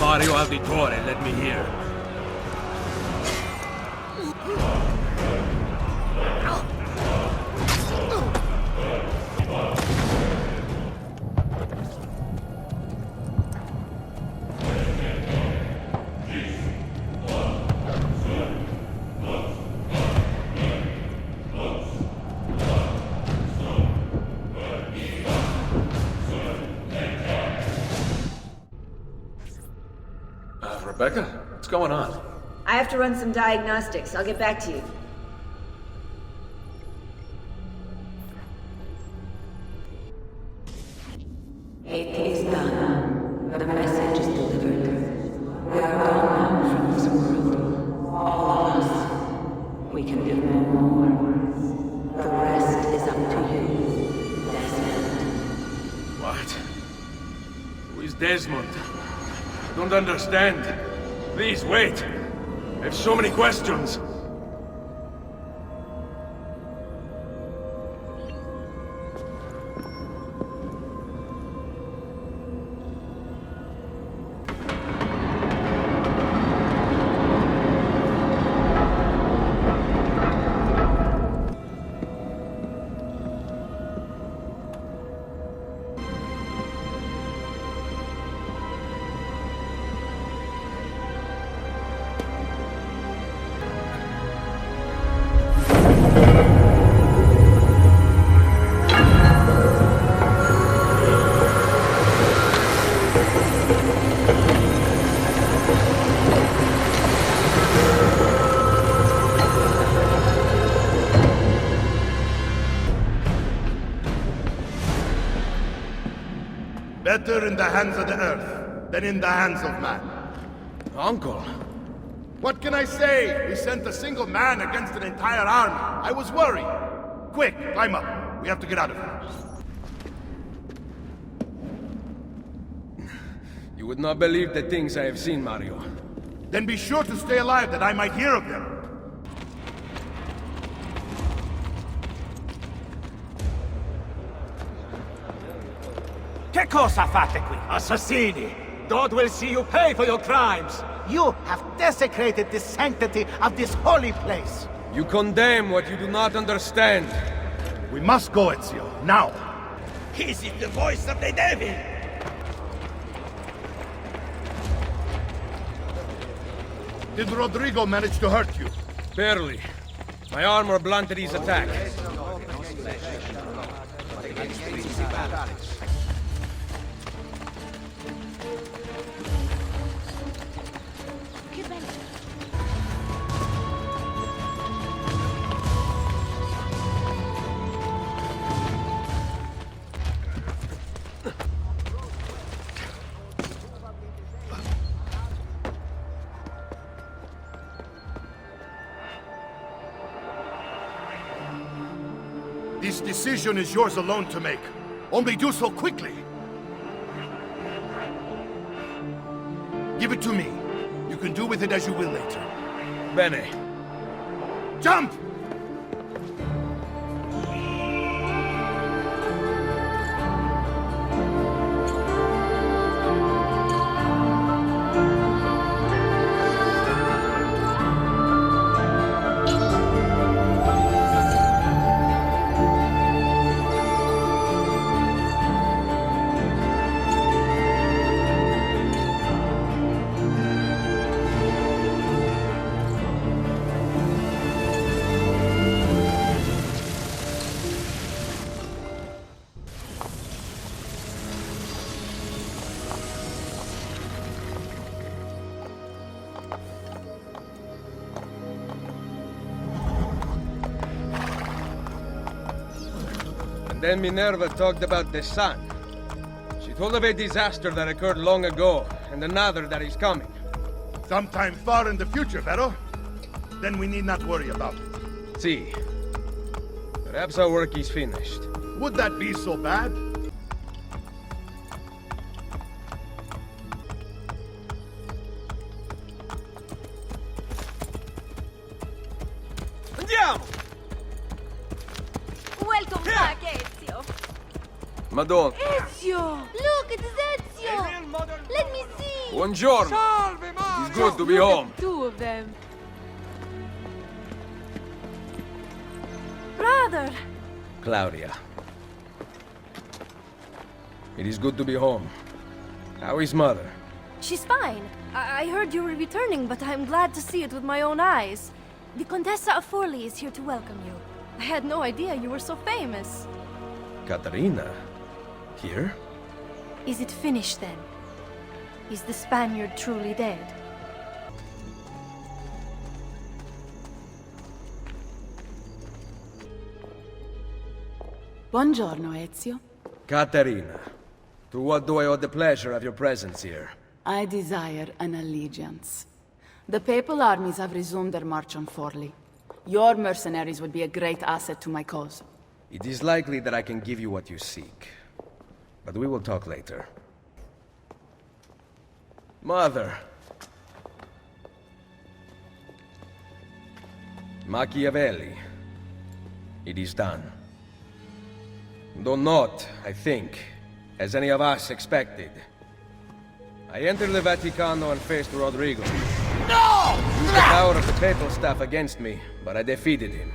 Mario Auditore, let me hear. Rebecca? What's going on? I have to run some diagnostics. I'll get back to you. It is done. The message is delivered. We are gone now from this world. All of us. We can do no more. The rest is up to you, Desmond. What? Who is Desmond? I don't understand. Please, wait. I have so many questions. Better in the hands of the earth than in the hands of man. Uncle? What can I say? We sent a single man against an entire army. I was worried. Quick, climb up. We have to get out of here. You would not believe the things I have seen, Mario. Then be sure to stay alive that I might hear of them. Che cosa fate qui, assassini? God will see you pay for your crimes. You have desecrated the sanctity of this holy place. You condemn what you do not understand. We must go, Ezio. Now. Is it the voice of the devil? Did Rodrigo manage to hurt you? Barely. My armor blunted his attack. This decision is yours alone to make. Only do so quickly. Give it to me. You can do with it as you will later. Bene. Jump! Then Minerva talked about the sun. She told of a disaster that occurred long ago, and another that is coming. Sometime far in the future, Vero? Then we need not worry about it. See. Perhaps our work is finished. Would that be so bad? Andiamo! Welcome back, Ezio. Madonna. Ezio! Look, it is Ezio! Let me see! Buongiorno. It's good to be home. Two of them. Brother! Claudia. It is good to be home. How is mother? She's fine. I heard you were returning, but I'm glad to see it with my own eyes. The Contessa of Forley is here to welcome you. I had no idea you were so famous. Katarina? Here? Is it finished then? Is the Spaniard truly dead? Buongiorno, Ezio. Katarina. To what do I owe the pleasure of your presence here? I desire an allegiance. The papal armies have resumed their march on Forley. Your mercenaries would be a great asset to my cause. It is likely that I can give you what you seek. But we will talk later. Mother. Machiavelli. It is done. Though not, I think, as any of us expected. I entered the Vaticano and faced Rodrigo. No! Used the power of the papal staff against me, but I defeated him.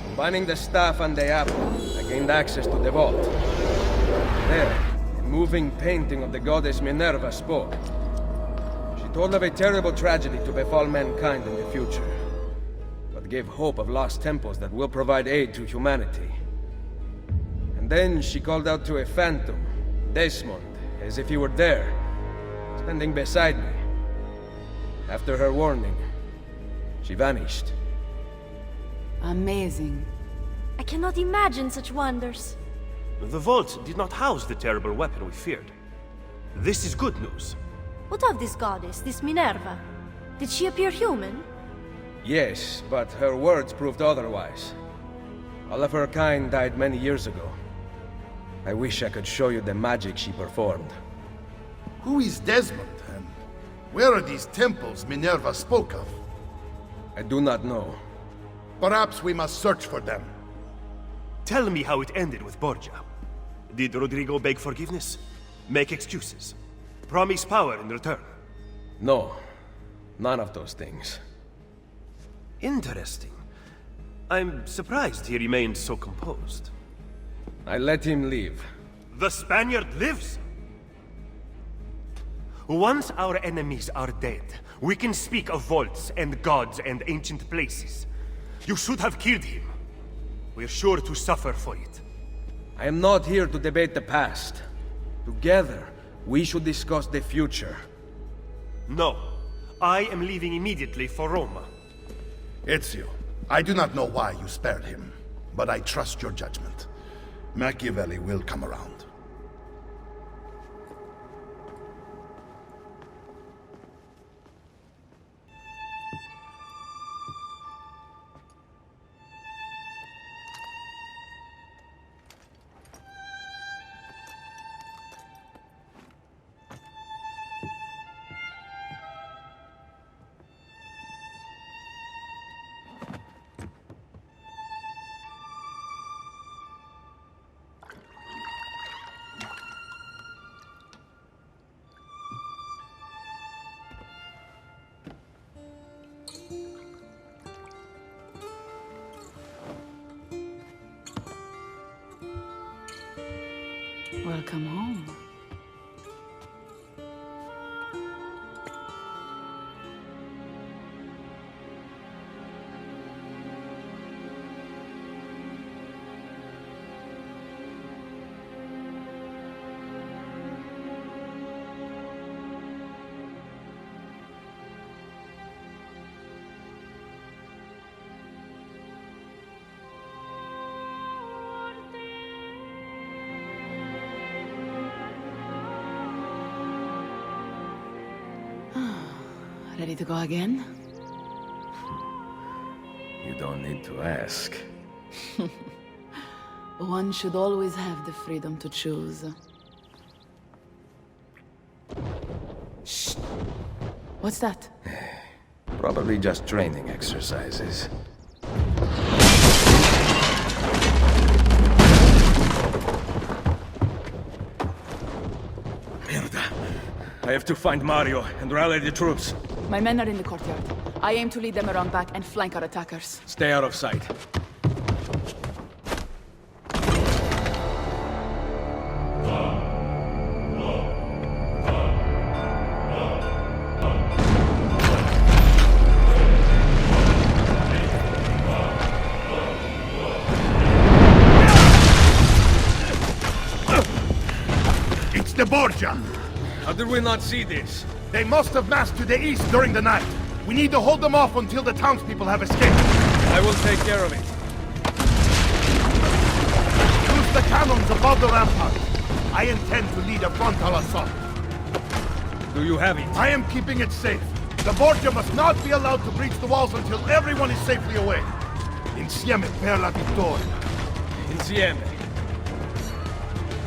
Combining the staff and the apple, I gained access to the vault. There, a moving painting of the goddess Minerva spoke. She told of a terrible tragedy to befall mankind in the future, but gave hope of lost temples that will provide aid to humanity. And then she called out to a phantom, Desmond, as if he were there, standing beside me. After her warning, she vanished. Amazing. I cannot imagine such wonders. The vault did not house the terrible weapon we feared. This is good news. What of this goddess, this Minerva? Did she appear human? Yes, but her words proved otherwise. All of her kind died many years ago. I wish I could show you the magic she performed. Who is Desmond, and where are these temples Minerva spoke of? I do not know. Perhaps we must search for them. Tell me how it ended with Borgia. Did Rodrigo beg forgiveness? Make excuses? Promise power in return? No, none of those things. Interesting. I'm surprised he remained so composed. I let him leave. The Spaniard lives! Once our enemies are dead, we can speak of vaults and gods and ancient places. You should have killed him. We're sure to suffer for it. I am not here to debate the past. Together, we should discuss the future. No. I am leaving immediately for Roma. Ezio, I do not know why you spared him, but I trust your judgment. Machiavelli will come around. Welcome home. Ready to go again? You don't need to ask. One should always have the freedom to choose. Shh! What's that? Probably just training exercises. Mierda. I have to find Mario and rally the troops. My men are in the courtyard. I aim to lead them around back and flank our attackers. Stay out of sight. It's the Borgia! How did we not see this? They must have massed to the east during the night. We need to hold them off until the townspeople have escaped. I will take care of it. Use the cannons above the rampart. I intend to lead a frontal assault. Do you have it? I am keeping it safe. The Borgia must not be allowed to breach the walls until everyone is safely away. Insieme per la vittoria. Insieme.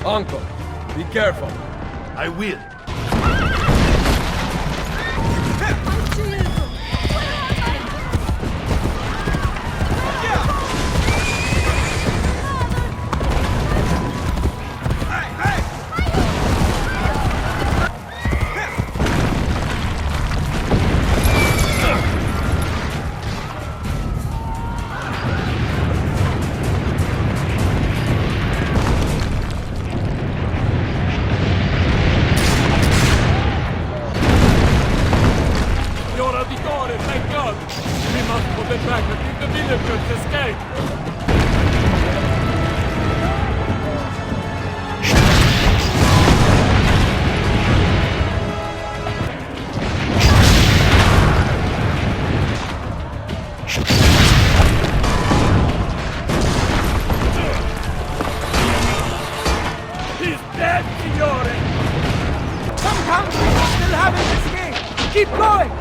Uncle, be careful. I will. Keep going!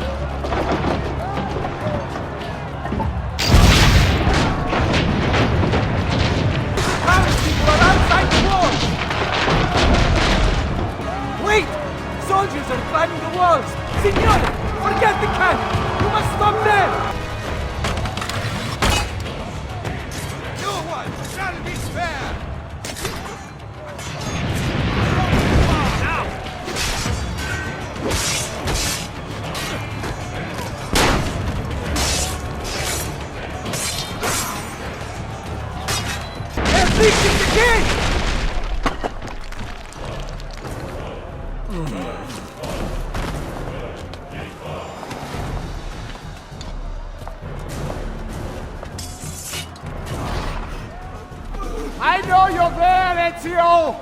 Townspeople are outside the walls! Wait! Soldiers are climbing the walls! Signore! Forget the cannon! You must stop them! No one shall be spared! Reaching the gate! I know you're there, Ezio!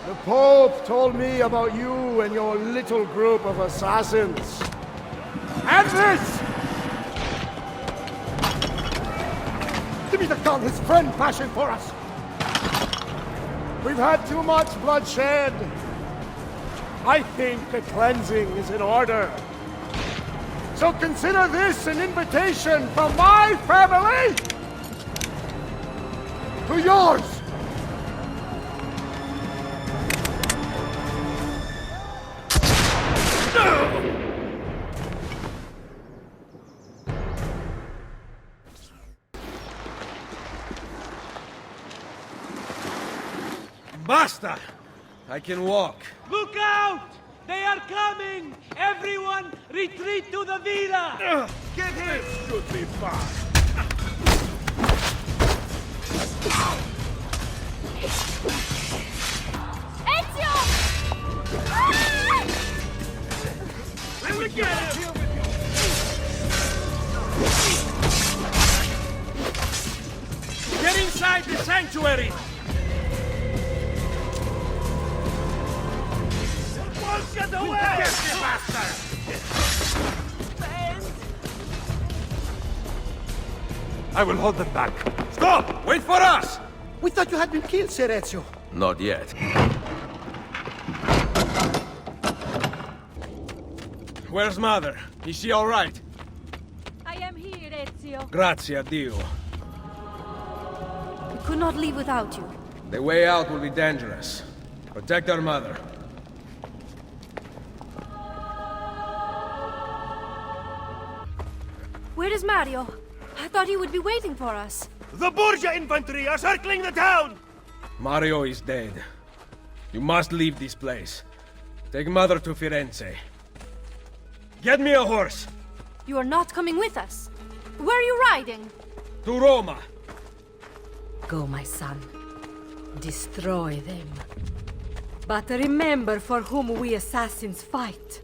The Pope told me about you and your little group of assassins. And this! Give me the gun his friend fashioned for us! We've had too much bloodshed. I think the cleansing is in order. So consider this an invitation from my family to yours! Basta! I can walk. Look out! They are coming! Everyone, retreat to the villa! Get him! Should be fine. Ezio! Let me get him! Get inside the sanctuary! Get away! Get you bastard! I will hold them back. Stop! Wait for us! We thought you had been killed, Sir Ezio. Not yet. Where's Mother? Is she all right? I am here, Ezio. Grazie a Dio. We could not leave without you. The way out will be dangerous. Protect our mother. Where is Mario? I thought he would be waiting for us. The Borgia infantry are circling the town! Mario is dead. You must leave this place. Take Mother to Firenze. Get me a horse! You are not coming with us. Where are you riding? To Roma! Go, my son. Destroy them. But remember for whom we assassins fight.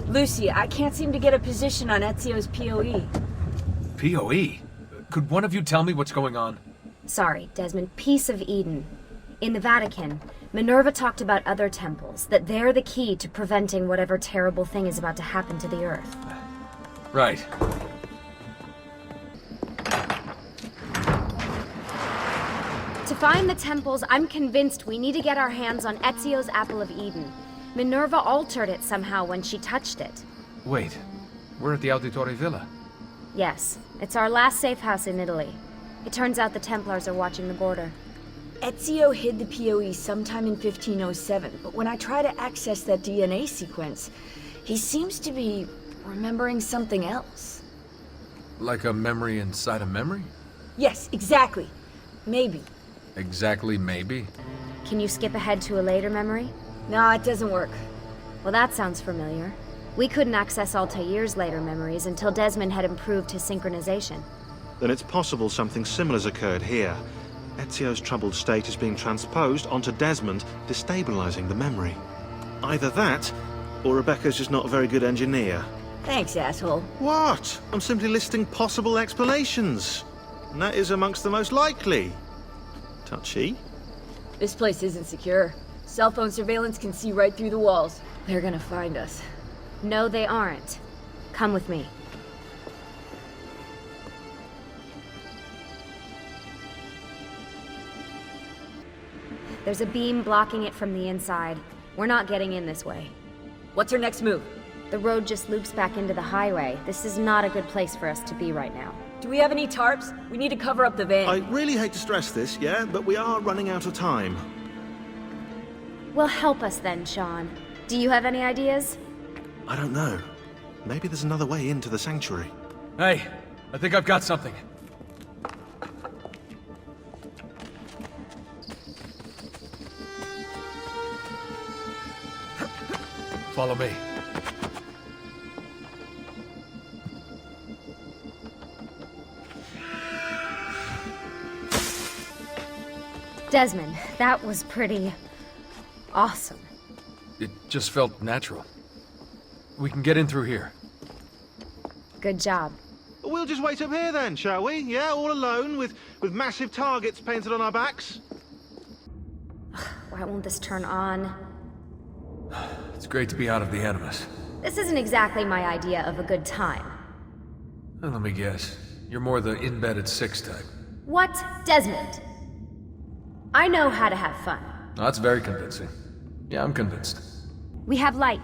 Lucy, I can't seem to get a position on Ezio's POE. POE? Could one of you tell me what's going on? Sorry, Desmond. Piece of Eden. In the Vatican, Minerva talked about other temples, that they're the key to preventing whatever terrible thing is about to happen to the Earth. Right. To find the temples, I'm convinced we need to get our hands on Ezio's Apple of Eden. Minerva altered it somehow when she touched it. Wait, we're at the Auditore Villa. Yes, it's our last safe house in Italy. It turns out the Templars are watching the border. Ezio hid the POE sometime in 1507, but when I try to access that DNA sequence, he seems to be remembering something else. Like a memory inside a memory? Yes, exactly. Maybe. Exactly, maybe? Can you skip ahead to a later memory? No, it doesn't work. Well, that sounds familiar. We couldn't access Altair's later memories until Desmond had improved his synchronization. Then it's possible something similar's occurred here. Ezio's troubled state is being transposed onto Desmond, destabilizing the memory. Either that, or Rebecca's just not a very good engineer. Thanks, asshole. What? I'm simply listing possible explanations. And that is amongst the most likely. Touchy? This place isn't secure. Cell phone surveillance can see right through the walls. They're gonna find us. No, they aren't. Come with me. There's a beam blocking it from the inside. We're not getting in this way. What's our next move? The road just loops back into the highway. This is not a good place for us to be right now. Do we have any tarps? We need to cover up the van. I really hate to stress this, yeah, but we are running out of time. Well, help us then, Sean. Do you have any ideas? I don't know. Maybe there's another way into the sanctuary. Hey, I think I've got something. Follow me. Desmond, that was pretty awesome. It just felt natural. We can get in through here. Good job. We'll just wait up here then, shall we? Yeah, all alone, with massive targets painted on our backs? Why won't this turn on? It's great to be out of the Animus. This isn't exactly my idea of a good time. Well, let me guess. You're more the in-bed at 6 type. What? Desmond? I know how to have fun. Oh, that's very convincing. Yeah, I'm convinced. We have light.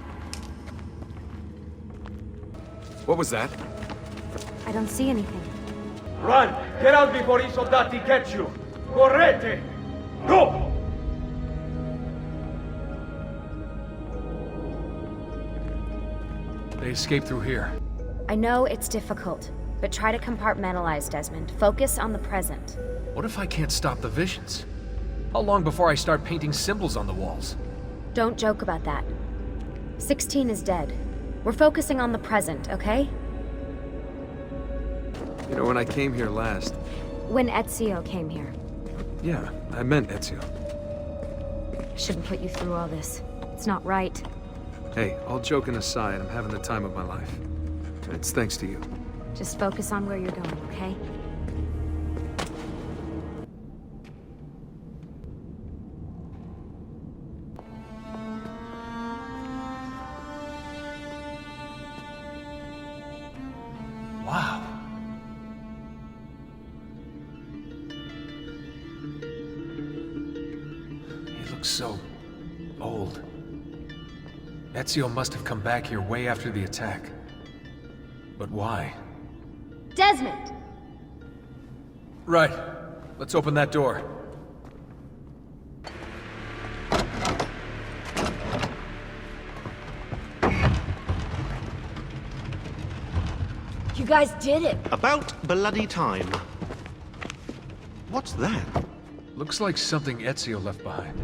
What was that? I don't see anything. Run! Get out before I soldati catch you! Correte! Go! They escaped through here. I know it's difficult, but try to compartmentalize, Desmond. Focus on the present. What if I can't stop the visions? How long before I start painting symbols on the walls? Don't joke about that. 16 is dead. We're focusing on the present, okay? You know, when I came here last... When Ezio came here. Yeah, I meant Ezio. I shouldn't put you through all this. It's not right. Hey, all joking aside, I'm having the time of my life. It's thanks to you. Just focus on where you're going, okay? Wow. looks so old. Ezio must have come back here way after the attack. But why? Desmond! Right. Let's open that door. You guys did it! About bloody time. What's that? Looks like something Ezio left behind.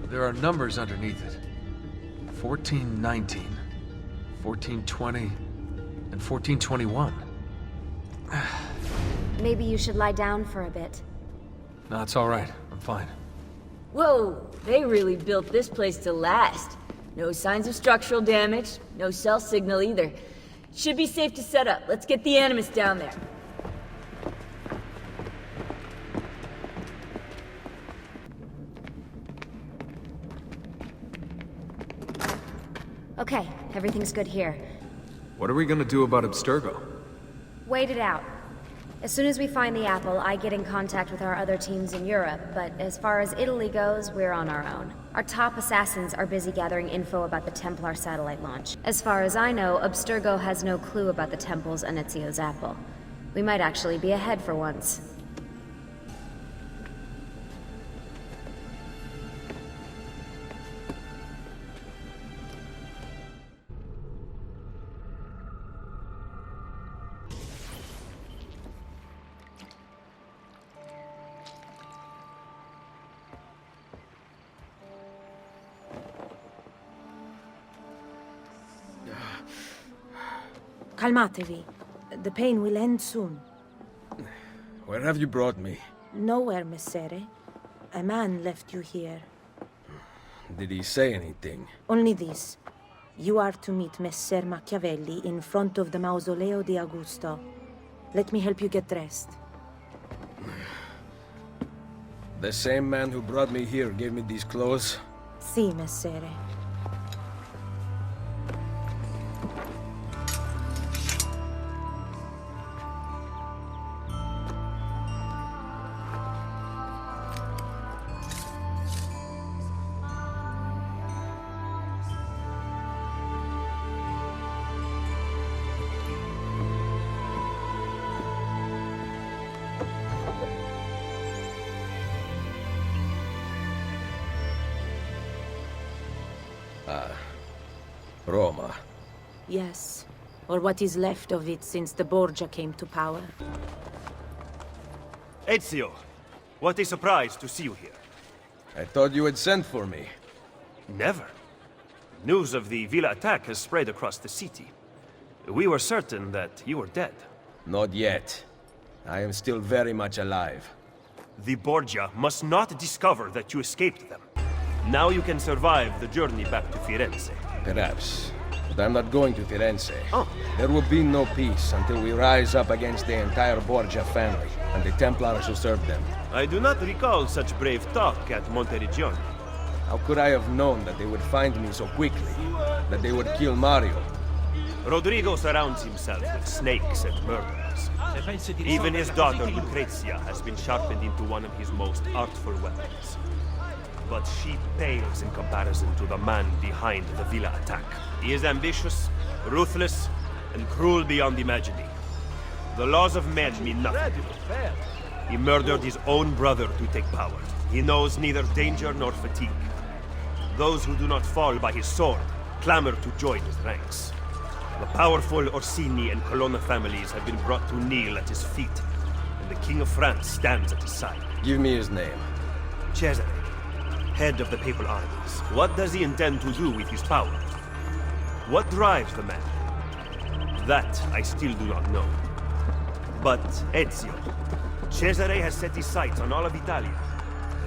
There are numbers underneath it. 1419, 1420, and 1421. Maybe you should lie down for a bit. No, it's all right. I'm fine. Whoa, they really built this place to last. No signs of structural damage, no cell signal either. Should be safe to set up. Let's get the Animus down there. Okay, everything's good here. What are we gonna do about Abstergo? Wait it out. As soon as we find the apple, I get in contact with our other teams in Europe, but as far as Italy goes, we're on our own. Our top assassins are busy gathering info about the Templar satellite launch. As far as I know, Abstergo has no clue about the temples and Ezio's apple. We might actually be ahead for once. Calmatevi. The pain will end soon. Where have you brought me? Nowhere, Messere. A man left you here. Did he say anything? Only this. You are to meet Messer Machiavelli in front of the Mausoleo di Augusto. Let me help you get dressed. The same man who brought me here gave me these clothes? Si, Messere. Roma. Yes. Or what is left of it since the Borgia came to power. Ezio, what a surprise to see you here. I thought you had sent for me. Never. News of the Villa attack has spread across the city. We were certain that you were dead. Not yet. I am still very much alive. The Borgia must not discover that you escaped them. Now you can survive the journey back to Firenze. Perhaps. But I'm not going to Firenze. Oh. There will be no peace until we rise up against the entire Borgia family and the Templars who serve them. I do not recall such brave talk at Monteriggioni. How could I have known that they would find me so quickly? That they would kill Mario? Rodrigo surrounds himself with snakes and murderers. Even his daughter Lucrezia has been sharpened into one of his most artful weapons. But she pales in comparison to the man behind the Villa attack. He is ambitious, ruthless, and cruel beyond imagining. The laws of men mean nothing to him. He murdered his own brother to take power. He knows neither danger nor fatigue. Those who do not fall by his sword clamor to join his ranks. The powerful Orsini and Colonna families have been brought to kneel at his feet, and the King of France stands at his side. Give me his name. Cesare, head of the papal armies. What does he intend to do with his power? What drives the man? That I still do not know. But Ezio, Cesare has set his sights on all of Italia,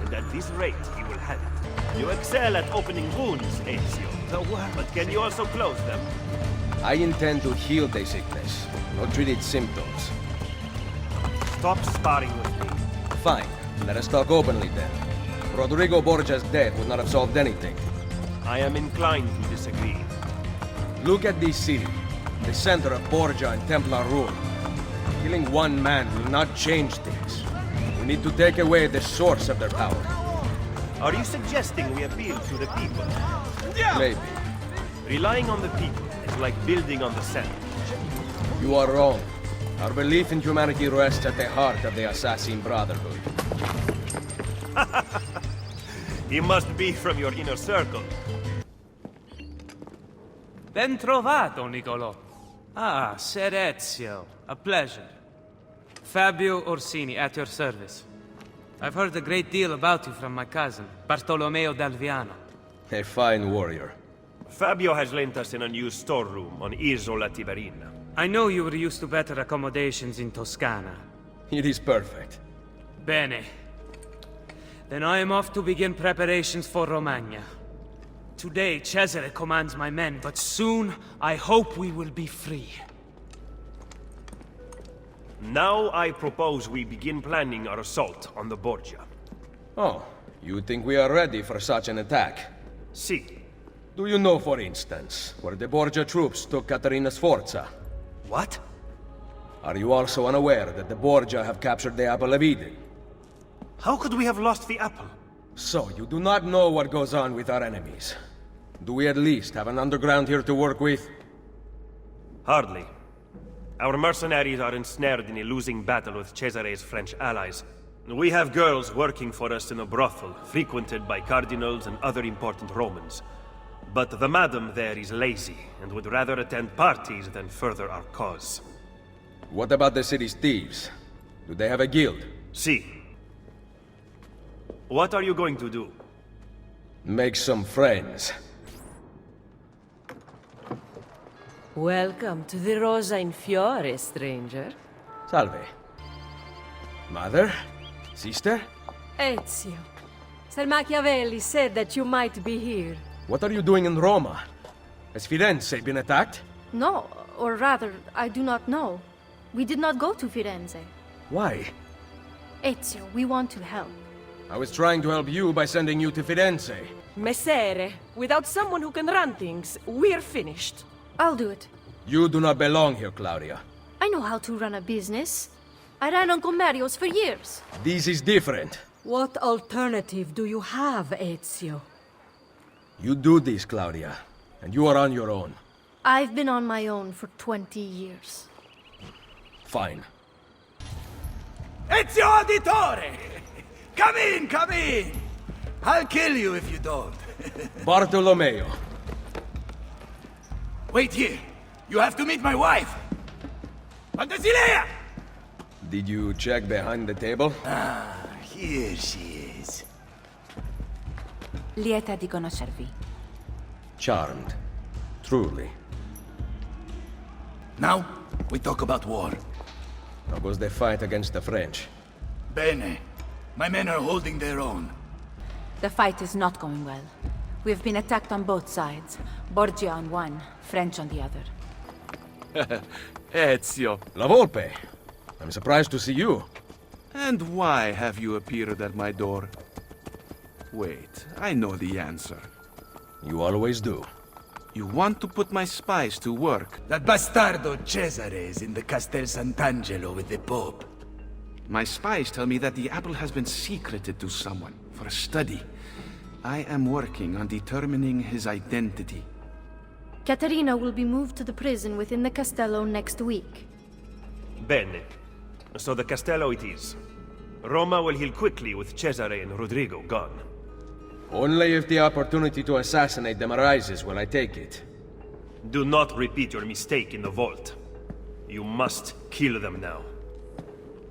and at this rate he will have it. You excel at opening wounds, Ezio. But can you also close them? I intend to heal the sickness, not treat its symptoms. Stop sparring with me. Fine. Let us talk openly then. Rodrigo Borgia's death would not have solved anything. I am inclined to disagree. Look at this city, the center of Borgia and Templar rule. Killing one man will not change things. We need to take away the source of their power. Are you suggesting we appeal to the people? Maybe. Relying on the people is like building on the sand. You are wrong. Our belief in humanity rests at the heart of the Assassin Brotherhood. He must be from your inner circle. Ben trovato, Nicolò. Ah, Ser Ezio. A pleasure. Fabio Orsini, at your service. I've heard a great deal about you from my cousin, Bartolomeo d'Alviano. A fine warrior. Fabio has lent us in a new storeroom on Isola Tiberina. I know you were used to better accommodations in Toscana. It is perfect. Bene. Then I am off to begin preparations for Romagna. Today, Cesare commands my men, but soon I hope we will be free. Now I propose we begin planning our assault on the Borgia. Oh, you think we are ready for such an attack? Si. Do you know, for instance, where the Borgia troops took Caterina Sforza? What? Are you also unaware that the Borgia have captured the Apple of Eden? How could we have lost the apple? So, you do not know what goes on with our enemies. Do we at least have an underground here to work with? Hardly. Our mercenaries are ensnared in a losing battle with Cesare's French allies. We have girls working for us in a brothel, frequented by cardinals and other important Romans. But the madam there is lazy, and would rather attend parties than further our cause. What about the city's thieves? Do they have a guild? Si. What are you going to do? Make some friends. Welcome to the Rosa in Fiore, stranger. Salve. Mother? Sister? Ezio. Sir Machiavelli said that you might be here. What are you doing in Roma? Has Firenze been attacked? No, or rather, I do not know. We did not go to Firenze. Why? Ezio, we want to help. I was trying to help you by sending you to Firenze. Messere, without someone who can run things, we're finished. I'll do it. You do not belong here, Claudia. I know how to run a business. I ran on Comerios for years. This is different. What alternative do you have, Ezio? You do this, Claudia, and you are on your own. I've been on my own for 20 years. Fine. Ezio Auditore! Come in, come in! I'll kill you if you don't. Bartolomeo. Wait here. You have to meet my wife. Fantasilea! Did you check behind the table? Ah, here she is. Lieta di conoscervi. Charmed. Truly. Now, we talk about war. How goes the fight against the French? Bene. My men are holding their own. The fight is not going well. We have been attacked on both sides. Borgia on one, French on the other. Ezio. La Volpe. I'm surprised to see you. And why have you appeared at my door? Wait, I know the answer. You always do. You want to put my spies to work. That bastardo Cesare is in the Castel Sant'Angelo with the Pope. My spies tell me that the apple has been secreted to someone for a study. I am working on determining his identity. Caterina will be moved to the prison within the Castello next week. Bene. So the Castello it is. Roma will heal quickly with Cesare and Rodrigo gone. Only if the opportunity to assassinate them arises will I take it. Do not repeat your mistake in the vault. You must kill them now.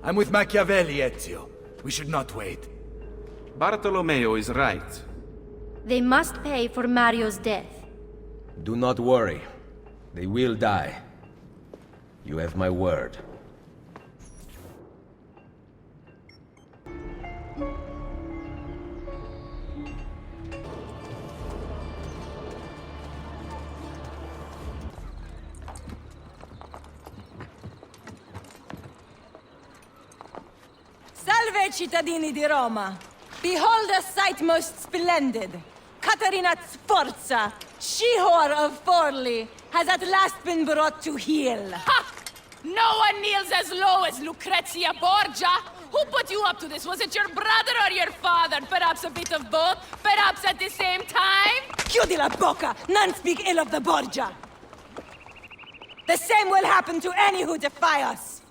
I'm with Machiavelli, Ezio. We should not wait. Bartolomeo is right. They must pay for Mario's death. Do not worry. They will die. You have my word. Salve, cittadini di Roma! Behold a sight most splendid! Caterina Sforza, she-whore of Forli, has at last been brought to heel. Ha! No one kneels as low as Lucrezia Borgia, Who put you up to this? Was it your brother or your father? Perhaps a bit of both? Perhaps at the same time? Chiudi la bocca! None speak ill of the Borgia! The same will happen to any who defy us!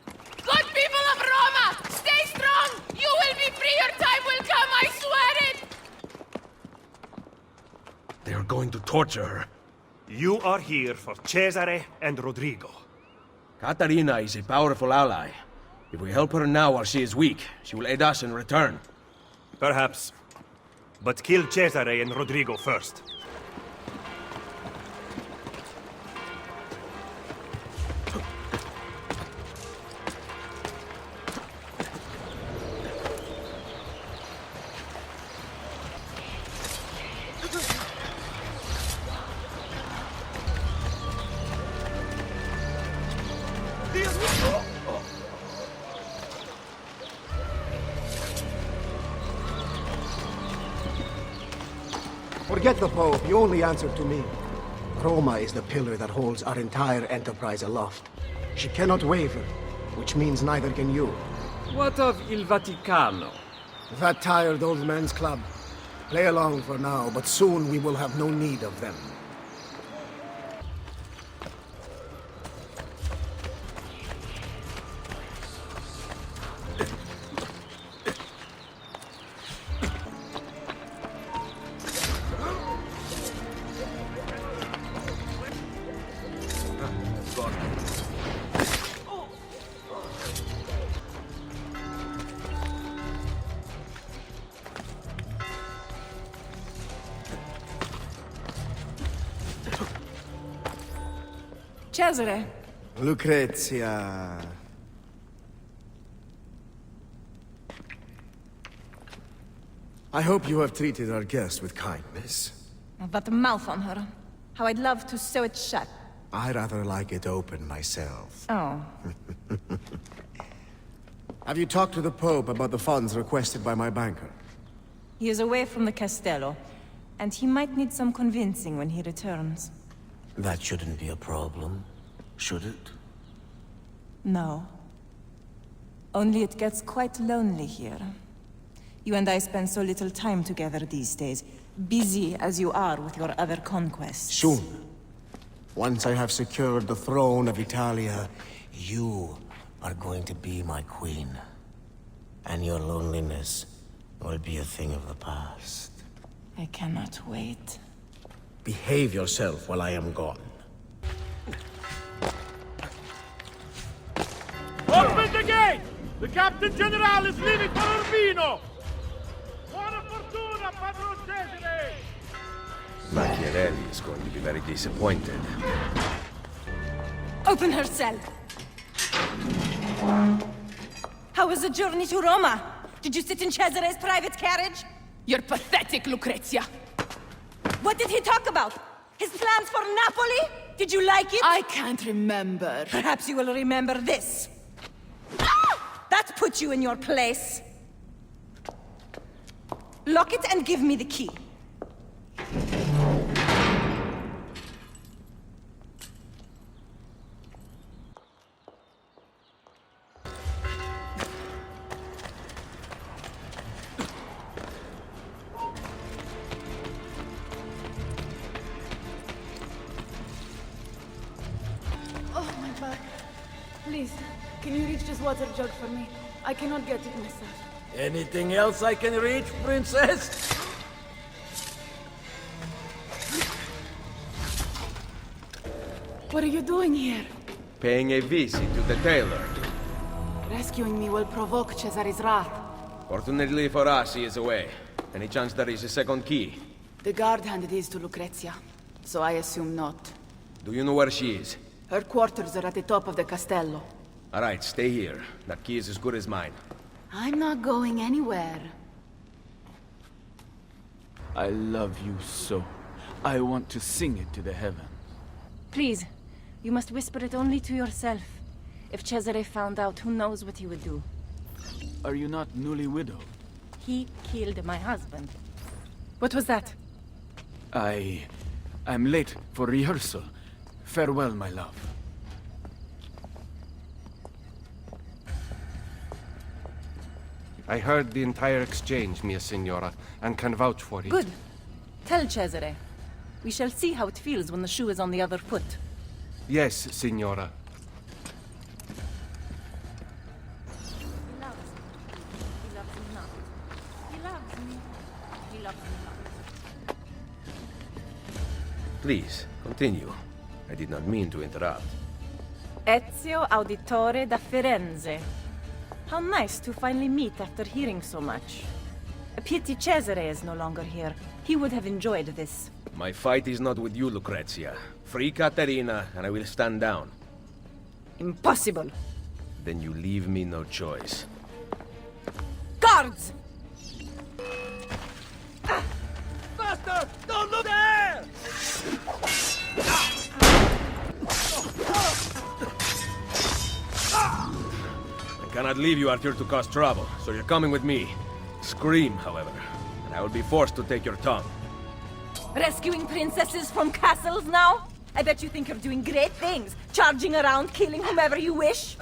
Good people of Roma! Stay strong! You will be free! Your time will come! I swear it! They are going to torture her. You are here for Cesare and Rodrigo. Caterina is a powerful ally. If we help her now while she is weak, she will aid us in return. Perhaps. But kill Cesare and Rodrigo first. Forget the Pope, you only answer to me. Roma is the pillar that holds our entire enterprise aloft. She cannot waver, which means neither can you. What of Il Vaticano? That tired old man's club. Play along for now, but soon we will have no need of them. Cesare. Lucrezia. I hope you have treated our guest with kindness. That mouth on her. How I'd love to sew it shut. I rather like it open myself. Oh. Have you talked to the Pope about the funds requested by my banker? He is away from the Castello, and he might need some convincing when he returns. That shouldn't be a problem, should it? No. Only it gets quite lonely here. You and I spend so little time together these days, busy as you are with your other conquests. Soon. Once I have secured the throne of Italia, you are going to be my queen. And your loneliness will be a thing of the past. I cannot wait. Behave yourself while I am gone. Open the gate! The Captain General is leaving for Urbino! Buona fortuna, Padron Cesare! Machiavelli is going to be very disappointed. Open her cell! How was the journey to Roma? Did you sit in Cesare's private carriage? You're pathetic, Lucrezia! What did he talk about? His plans for Napoli? Did you like it? I can't remember. Perhaps you will remember this. Ah! That put you in your place. Lock it and give me the key. Please, can you reach this water jug for me? I cannot get it myself. Anything else I can reach, Princess? What are you doing here? Paying a visit to the tailor. Rescuing me will provoke Cesare's wrath. Fortunately for us, he is away. Any chance there is a second key? The guard handed his to Lucrezia, so I assume not. Do you know where she is? Her quarters are at the top of the castello. All right, stay here. That key is as good as mine. I'm not going anywhere. I love you so. I want to sing it to the heavens. Please, you must whisper it only to yourself. If Cesare found out, who knows what he would do. Are you not newly widowed? He killed my husband. What was that? I'm late for rehearsal. Farewell, my love. I heard the entire exchange, mia signora, and can vouch for it. Good. Tell Cesare. We shall see how it feels when the shoe is on the other foot. Yes, signora. Please, continue. I did not mean to interrupt. Ezio Auditore da Firenze. How nice to finally meet after hearing so much. A pity Cesare is no longer here. He would have enjoyed this. My fight is not with you, Lucrezia. Free Caterina, and I will stand down. Impossible. Then you leave me no choice. Guards! Faster! Don't look there! I cannot leave you out here to cause trouble, so you're coming with me. Scream, however, and I will be forced to take your tongue. Rescuing princesses from castles now? I bet you think you're doing great things, charging around, killing whomever you wish.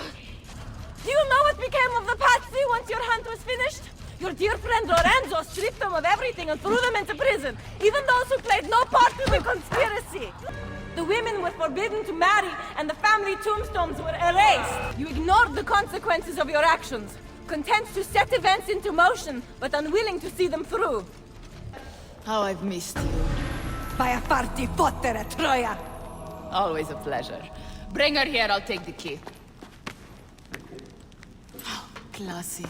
Do you know what became of the patsy once your hunt was finished? Your dear friend Lorenzo stripped them of everything and threw them into prison, even those who played no part in the conspiracy. The women were forbidden to marry, and the family tombstones were erased. You ignored the consequences of your actions, content to set events into motion, but unwilling to see them through. How I've missed you. By a party potter at Troia. Always a pleasure. Bring her here, I'll take the key. Classy.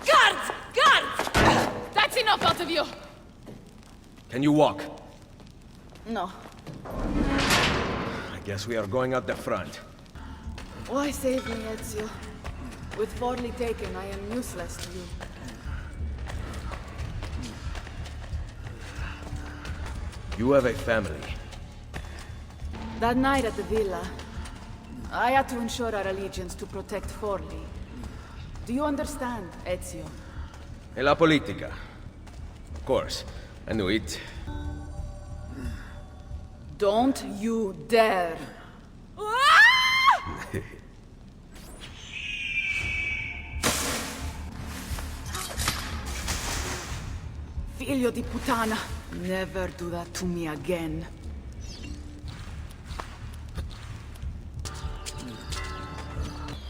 Guards! Guards! That's enough out of you! Can you walk? No. I guess we are going out the front. Why save me, Ezio? With Forli taken, I am useless to you. You have a family. That night at the villa, I had to ensure our allegiance to protect Forli. Do you understand, Ezio? E la politica. Of course. I knew it. Don't you dare! Figlio di puttana! Never do that to me again.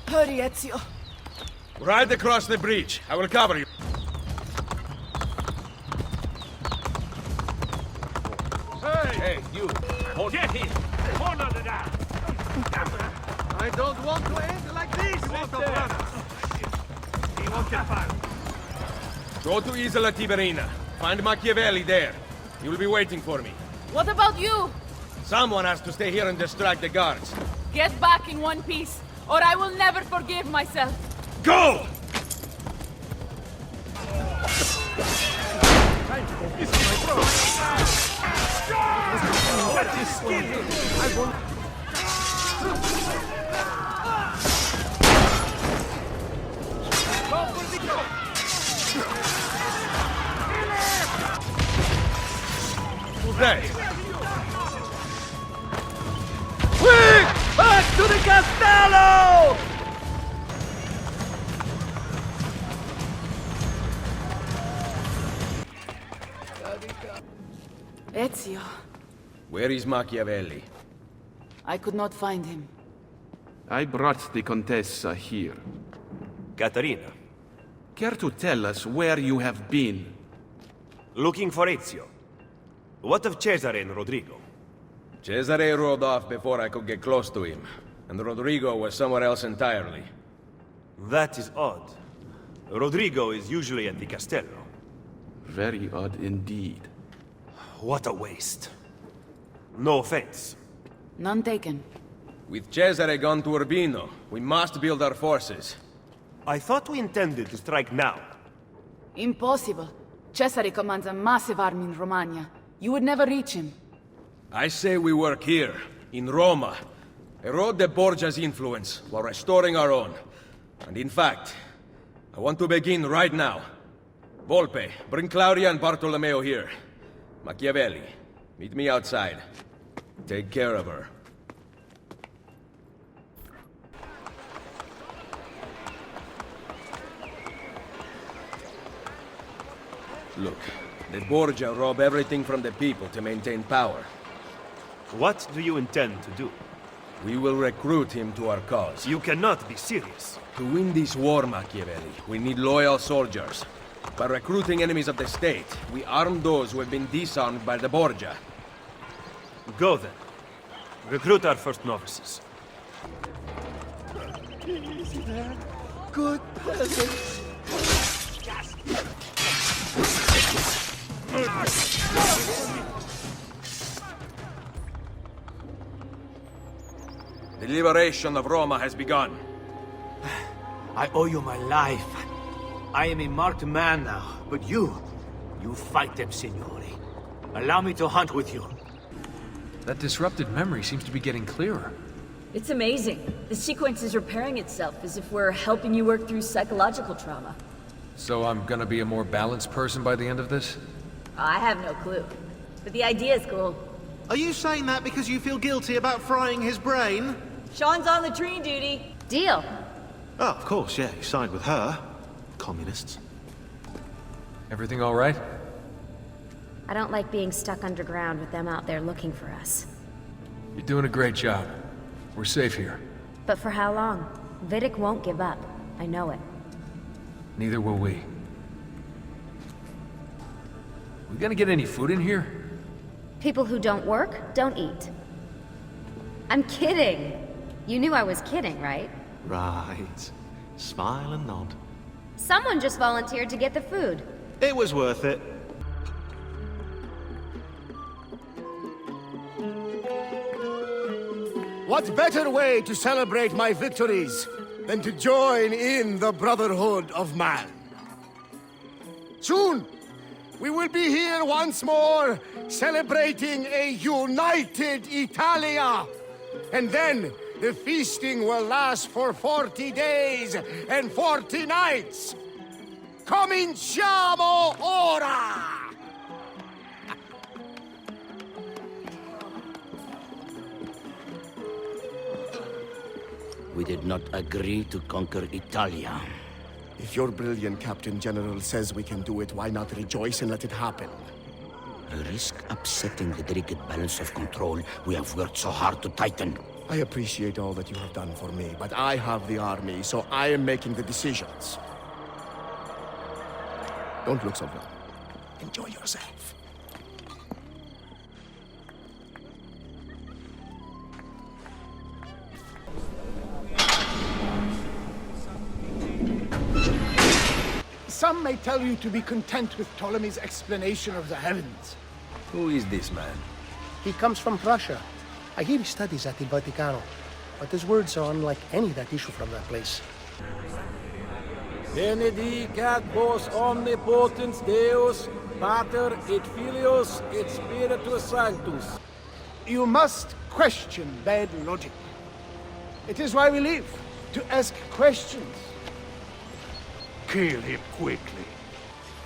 Hurry, Ezio! Ride across the bridge. I will cover you. Hey, you! Get him! Corner the down! I don't want to end like this, little brother! He won't get fired. Go to Isola Tiberina. Find Machiavelli there. He will be waiting for me. What about you? Someone has to stay here and distract the guards. Get back in one piece, or I will never forgive myself. Go! Let this skin him! I won't... Go for the goal! Who's that? Quick! Back to the castello! Ezio, Where is Machiavelli? I could not find him. I brought the Contessa here. Caterina. Care to tell us where you have been? Looking for Ezio. What of Cesare and Rodrigo? Cesare rode off before I could get close to him, and Rodrigo was somewhere else entirely. That is odd. Rodrigo is usually at the Castello. Very odd indeed. What a waste. No offense. None taken. With Cesare gone to Urbino, we must build our forces. I thought we intended to strike now. Impossible. Cesare commands a massive army in Romagna. You would never reach him. I say we work here, in Roma. Erode the Borgia's influence, while restoring our own. And in fact, I want to begin right now. Volpe, bring Claudia and Bartolomeo here. Machiavelli, meet me outside. Take care of her. Look, the Borgia rob everything from the people to maintain power. What do you intend to do? We will recruit him to our cause. You cannot be serious. To win this war, Machiavelli, we need loyal soldiers. By recruiting enemies of the state, we arm those who have been disarmed by the Borgia. Go then. Recruit our first novices. Easy there. Good peasants. The liberation of Roma has begun. I owe you my life. I am a marked man now, but you fight them, signore. Allow me to hunt with you. That disrupted memory seems to be getting clearer. It's amazing. The sequence is repairing itself as if we're helping you work through psychological trauma. So I'm gonna be a more balanced person by the end of this? I have no clue. But the idea is cool. Are you saying that because you feel guilty about frying his brain? Sean's on latrine duty. Deal. Oh, of course, yeah. You signed with her. Communists. Everything all right? I don't like being stuck underground with them out there looking for us. You're doing a great job. We're safe here. But for how long? Vidic won't give up. I know it. Neither will we. We gonna get any food in here? People who don't work, don't eat. I'm kidding. You knew I was kidding, right? Right. Smile and nod. Someone just volunteered to get the food. It was worth it. What better way to celebrate my victories than to join in the Brotherhood of Man? Soon, we will be here once more, celebrating a united Italia. And then, the feasting will last for 40 days and 40 nights. Cominciamo ora! We did not agree to conquer Italia. If your brilliant Captain General says we can do it, why not rejoice and let it happen? I risk upsetting the delicate balance of control we have worked so hard to tighten. I appreciate all that you have done for me, but I have the army, so I am making the decisions. Don't look so glum. Enjoy yourself. Some may tell you to be content with Ptolemy's explanation of the heavens. Who is this man? He comes from Prussia. I hear he studies at the Vaticano, but his words are unlike any that issue from that place. Benedicat vos omnipotens Deus, Pater et Filius et Spiritus Sanctus. You must question bad logic. It is why we live, to ask questions. Kill him quickly.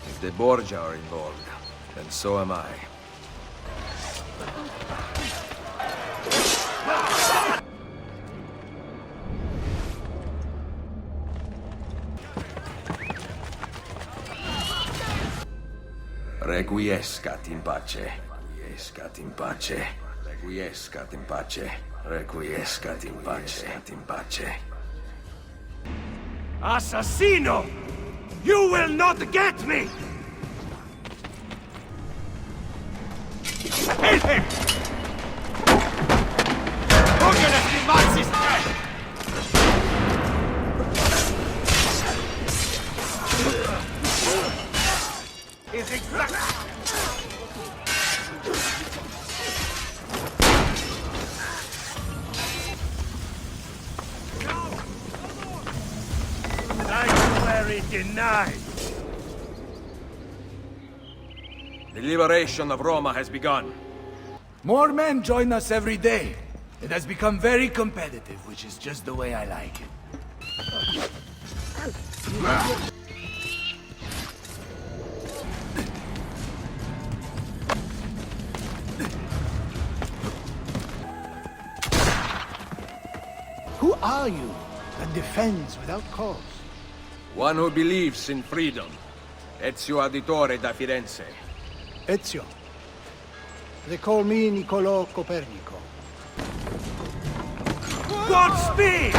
If the Borgia are involved, then so am I. Requiescat in pace. Requiescat in pace. Requiescat in pace. Requiescat in pace. In pace. Assassino! You will not get me! Kill him! Max is dead! Is exactly... Sanctuary denied! The liberation of Roma has begun. More men join us every day. It has become very competitive, which is just the way I like it. Who are you that defends without cause? One who believes in freedom. Ezio Auditore da Firenze. Ezio. They call me Niccolò Copernico. Godspeed!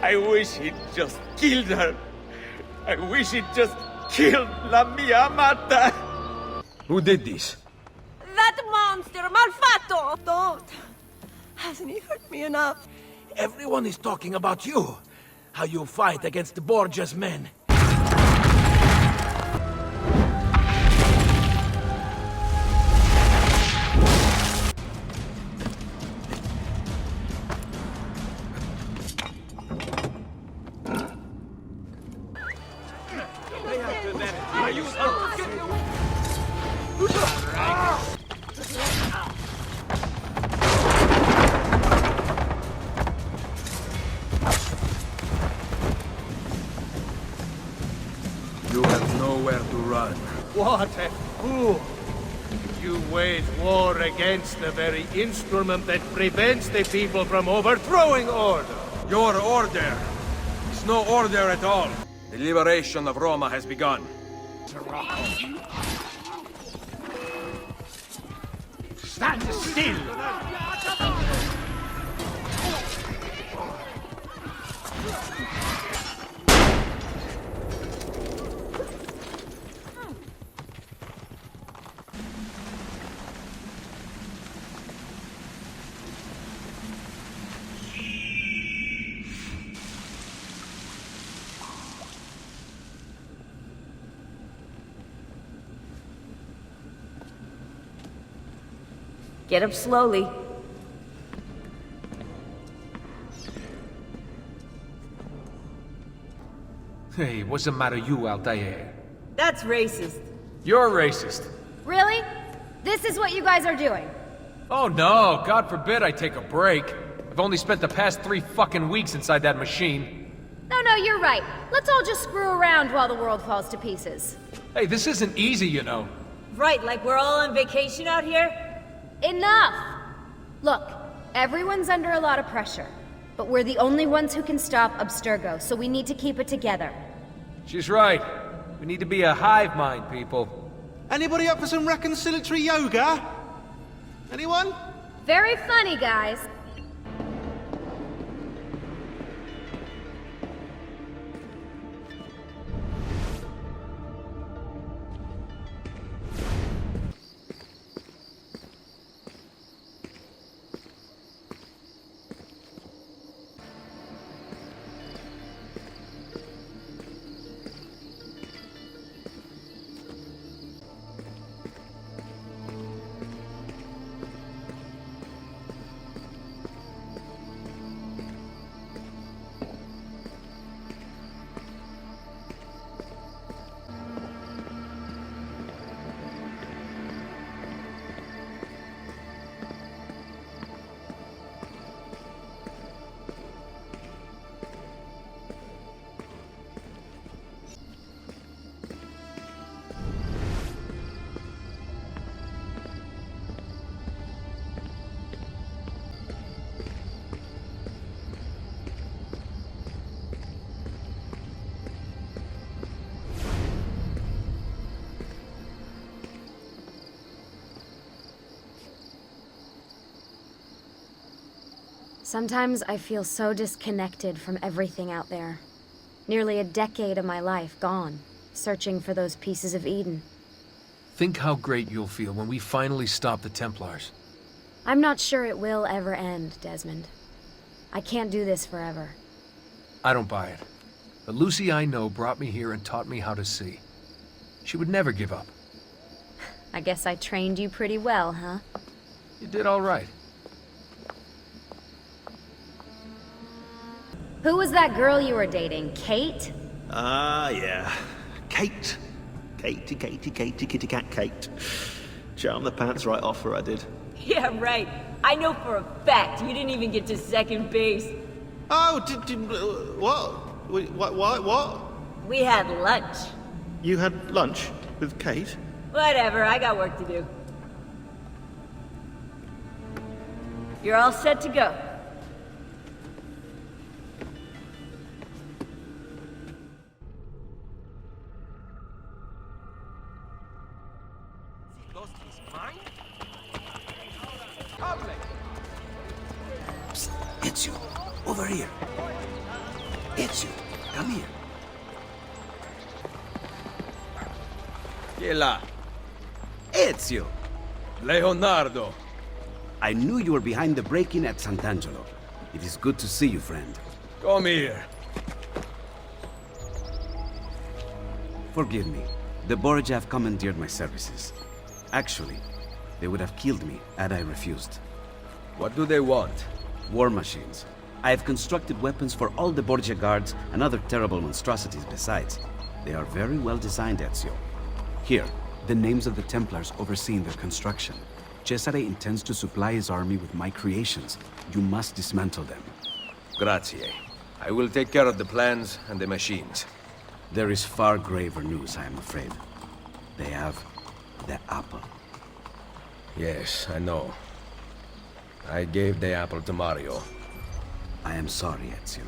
I wish he'd just killed her. I wish he'd just killed la mia amata. Who did this? That monster, Malfatto! Don't. Hasn't he hurt me enough? Everyone is talking about you. How you fight against the Borgia's men. You have nowhere to run. What a fool! You wage war against the very instrument that prevents the people from overthrowing order. Your order is no order at all. The liberation of Roma has begun. Stand still! Get up slowly. Hey, what's the matter you, Altair? That's racist. You're racist. Really? This is what you guys are doing? Oh no, God forbid I take a break. I've only spent the past 3 fucking weeks inside that machine. No, you're right. Let's all just screw around while the world falls to pieces. Hey, this isn't easy, you know. Right, like we're all on vacation out here? Enough! Look, everyone's under a lot of pressure, but we're the only ones who can stop Abstergo, so we need to keep it together. She's right. We need to be a hive mind, people. Anybody up for some reconciliatory yoga? Anyone? Very funny, guys. Sometimes I feel so disconnected from everything out there. Nearly a decade of my life gone, searching for those pieces of Eden. Think how great you'll feel when we finally stop the Templars. I'm not sure it will ever end, Desmond. I can't do this forever. I don't buy it. The Lucy I know brought me here and taught me how to see. She would never give up. I guess I trained you pretty well, huh? You did all right. Who was that girl you were dating? Kate? Ah, yeah. Kate. Katie, kitty cat Kate. Charmed the pants right off her, I did. Yeah, right. I know for a fact you didn't even get to second base. Oh, what? What? We had lunch. You had lunch with Kate? Whatever, I got work to do. You're all set to go. lost his mind? Psst, Ezio, over here. Ezio, come here. Chi è là? Ezio! Leonardo! I knew you were behind the break-in at Sant'Angelo. It is good to see you, friend. Come here. Forgive me. The Borgia have commandeered my services. Actually, they would have killed me had I refused. What do they want? War machines. I have constructed weapons for all the Borgia guards and other terrible monstrosities besides. They are very well designed, Ezio. Here, the names of the Templars overseeing their construction. Cesare intends to supply his army with my creations. You must dismantle them. Grazie. I will take care of the plans and the machines. There is far graver news, I am afraid. They have the apple. Yes, I know. I gave the apple to Mario. I am sorry, Ezio.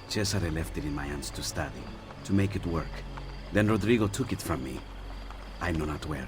Cesare left it in my hands to study, to make it work. Then Rodrigo took it from me. I know not where.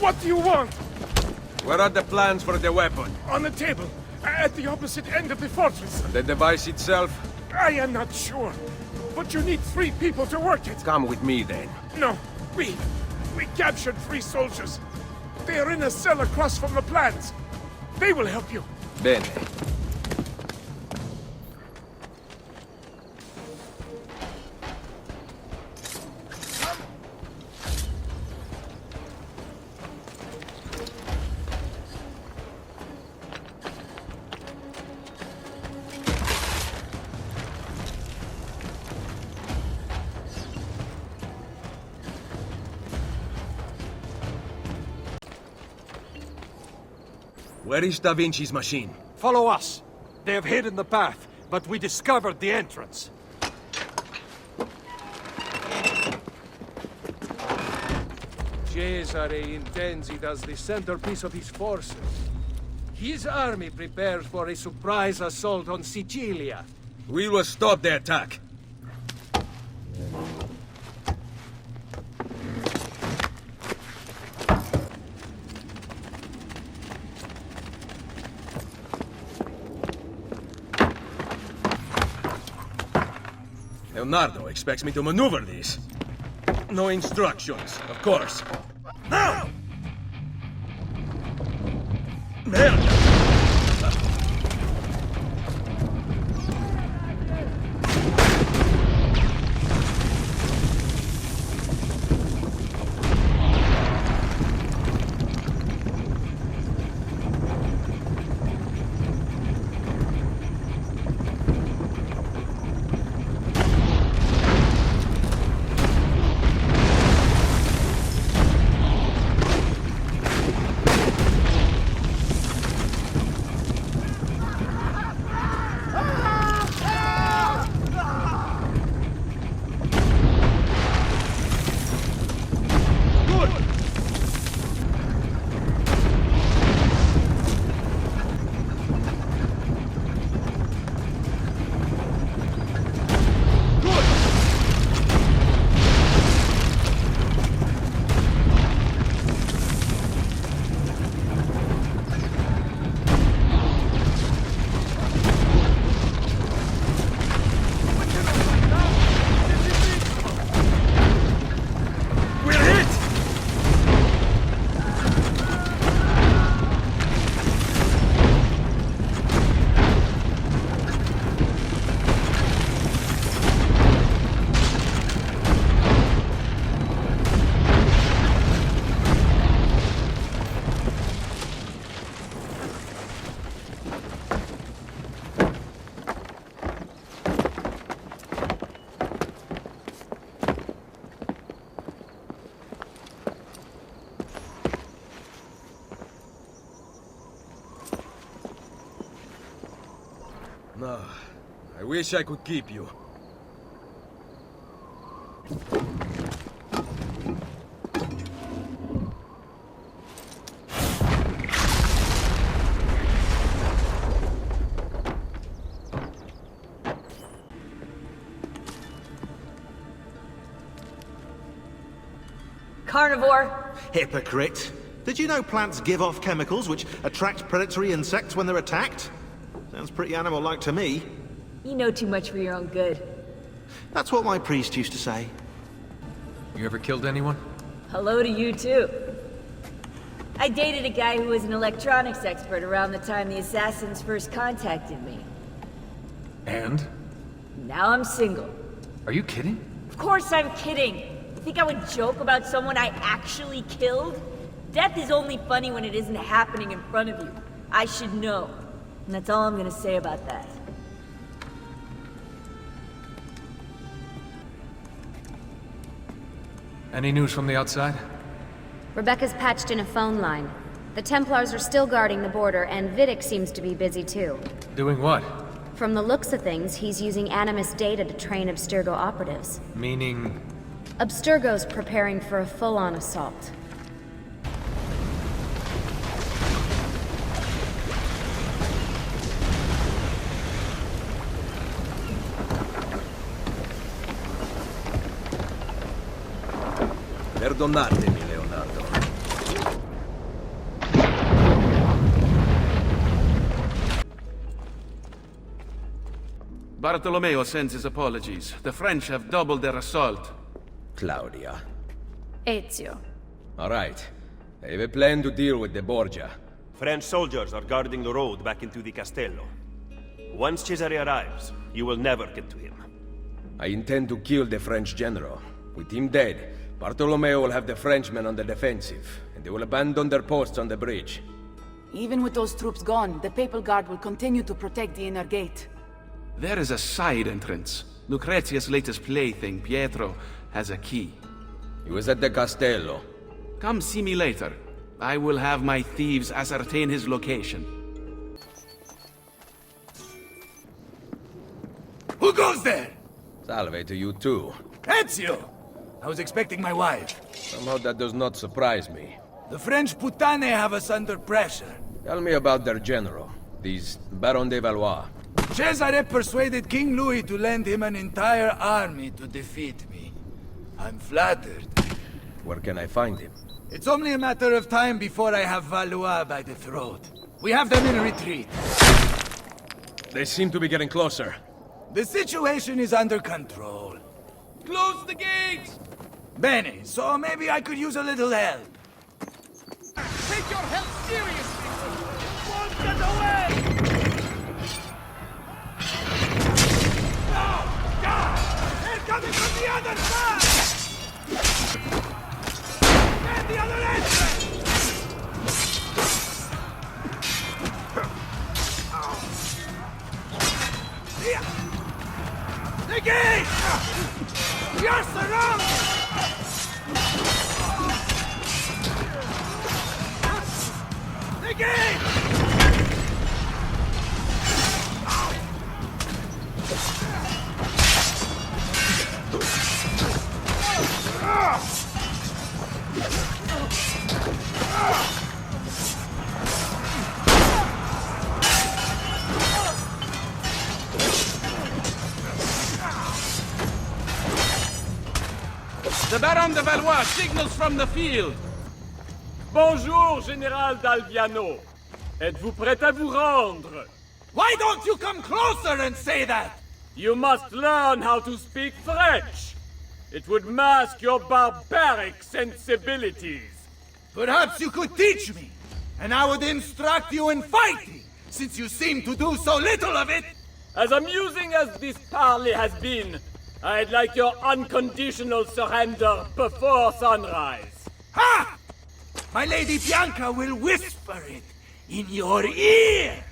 What do you want? Where are the plans for the weapon? On the table, at the opposite end of the fortress. The device itself? I am not sure, but you need 3 people to work it. Come with me, then. No, we captured 3 soldiers. They are in a cell across from the plans. They will help you. Bene. Where is Da Vinci's machine? Follow us. They have hidden the path, but we discovered the entrance. Cesare intends it as the centerpiece of his forces. His army prepares for a surprise assault on Sicilia. We will stop the attack. Leonardo expects me to maneuver this. No instructions, of course. Now! Merda! No, I wish I could keep you. Carnivore! Hypocrite. Did you know plants give off chemicals which attract predatory insects when they're attacked? Sounds pretty animal-like to me. You know too much for your own good. That's what my priest used to say. You ever killed anyone? Hello to you, too. I dated a guy who was an electronics expert around the time the assassins first contacted me. And? Now I'm single. Are you kidding? Of course I'm kidding! You think I would joke about someone I actually killed? Death is only funny when it isn't happening in front of you. I should know. And that's all I'm gonna say about that. Any news from the outside? Rebecca's patched in a phone line. The Templars are still guarding the border, and Vidic seems to be busy too. Doing what? From the looks of things, he's using Animus data to train Abstergo operatives. Meaning? Abstergo's preparing for a full-on assault. Perdonatemi, Leonardo. Bartolomeo sends his apologies. The French have doubled their assault. Claudia. Ezio. All right. I have a plan to deal with the Borgia. French soldiers are guarding the road back into the Castello. Once Cesare arrives, you will never get to him. I intend to kill the French general. With him dead, Bartolomeo will have the Frenchmen on the defensive, and they will abandon their posts on the bridge. Even with those troops gone, the Papal Guard will continue to protect the inner gate. There is a side entrance. Lucrezia's latest plaything, Pietro, has a key. He was at the Castello. Come see me later. I will have my thieves ascertain his location. Who goes there? Salve to you too. Ezio! I was expecting my wife. Somehow that does not surprise me. The French putane have us under pressure. Tell me about their general, these Baron de Valois. Cesare persuaded King Louis to lend him an entire army to defeat me. I'm flattered. Where can I find him? It's only a matter of time before I have Valois by the throat. We have them in retreat. They seem to be getting closer. The situation is under control. Close the gates! Bene, so maybe I could use a little help. Take your help seriously! Won't get away! No! God! They're coming from the other side! Get the other entrance! The gate! We are surrounded! The gate! The Baron de Valois signals from the field. Bonjour, Général d'Alviano. Êtes-vous prêt à vous rendre? Why don't you come closer and say that? You must learn how to speak French. It would mask your barbaric sensibilities. Perhaps you could teach me, and I would instruct you in fighting, since you seem to do so little of it. As amusing as this parley has been, I'd like your unconditional surrender before sunrise. Ha! My Lady Bianca will whisper it in your ear.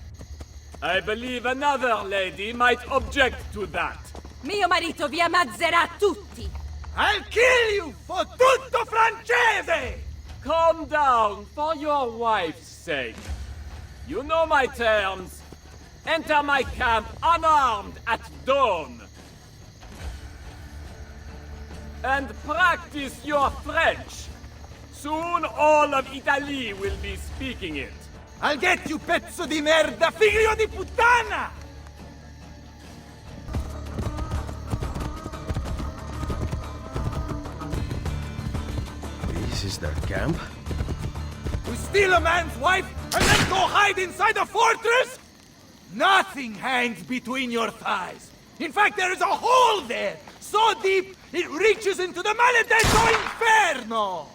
I believe another lady might object to that. Mio marito vi ammazzerà tutti. I'll kill you for tutto francese! Calm down, for your wife's sake. You know my terms. Enter my camp unarmed at dawn. And practice your French. Soon all of Italy will be speaking it. I'll get you, pezzo di merda, figlio di puttana! This is their camp? To steal a man's wife and then go hide inside a fortress? Nothing hangs between your thighs. In fact, there is a hole there, so deep it reaches into the maledetto inferno!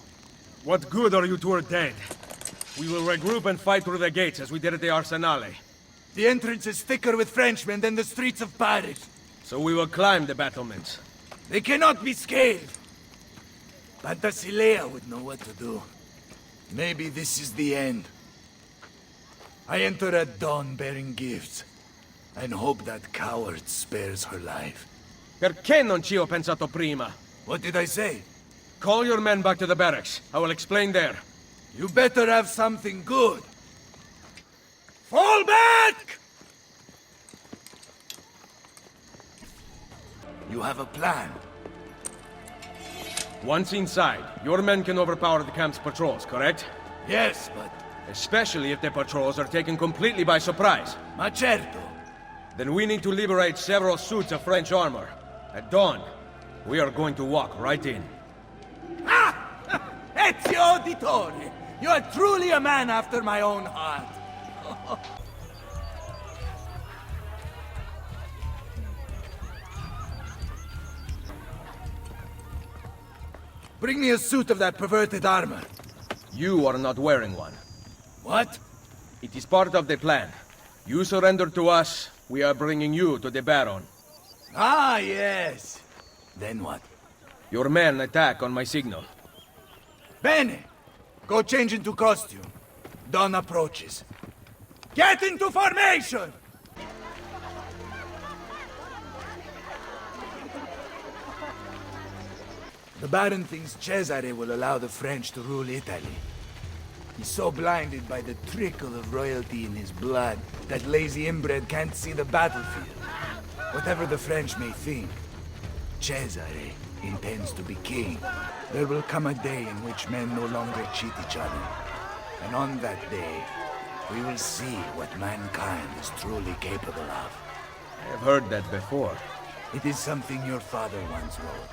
What good are you two are dead? We will regroup and fight through the gates as we did at the Arsenale. The entrance is thicker with Frenchmen than the streets of Paris. So we will climb the battlements. They cannot be scaled. Pantasilea would know what to do. Maybe this is the end. I enter at dawn bearing gifts, and hope that coward spares her life. Perché non ci ho pensato prima? What did I say? Call your men back to the barracks. I will explain there. You better have something good. Fall back! You have a plan. Once inside, your men can overpower the camp's patrols, correct? Yes, but... Especially if the patrols are taken completely by surprise. Ma certo. Then we need to liberate several suits of French armor. At dawn, we are going to walk right in. Ah! Ezio Auditore! You are truly a man after my own heart. Bring me a suit of that perverted armor. You are not wearing one. What? It is part of the plan. You surrender to us, we are bringing you to the Baron. Ah, yes. Then what? Your men attack on my signal. Bene. Go change into costume. Dawn approaches. Get into formation! The Baron thinks Cesare will allow the French to rule Italy. He's so blinded by the trickle of royalty in his blood that lazy inbred can't see the battlefield. Whatever the French may think, Cesare intends to be king. There will come a day in which men no longer cheat each other. And on that day, we will see what mankind is truly capable of. I have heard that before. It is something your father once wrote.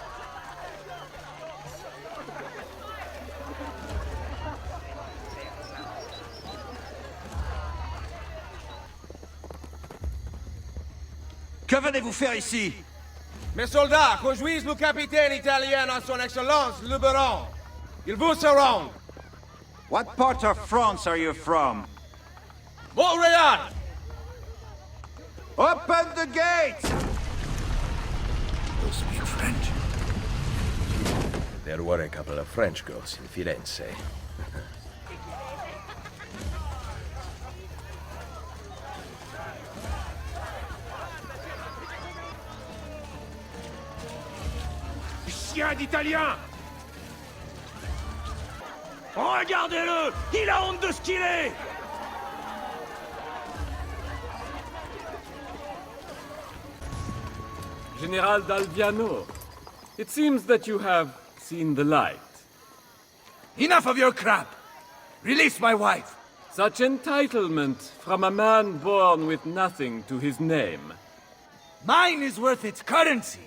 Que venez-vous faire ici? Mes soldats, conduisent le capitaine italien à son excellence, le Baron. Il vous surround. What part of France are you from? Montreal! Open the gates! You speak French? There were a couple of French girls in Firenze. Chien d'Italien! Regardez-le! Il a honte de ce qu'il est! General d'Alviano, it seems that you have seen the light. Enough of your crap! Release my wife! Such entitlement from a man born with nothing to his name. Mine is worth its currency,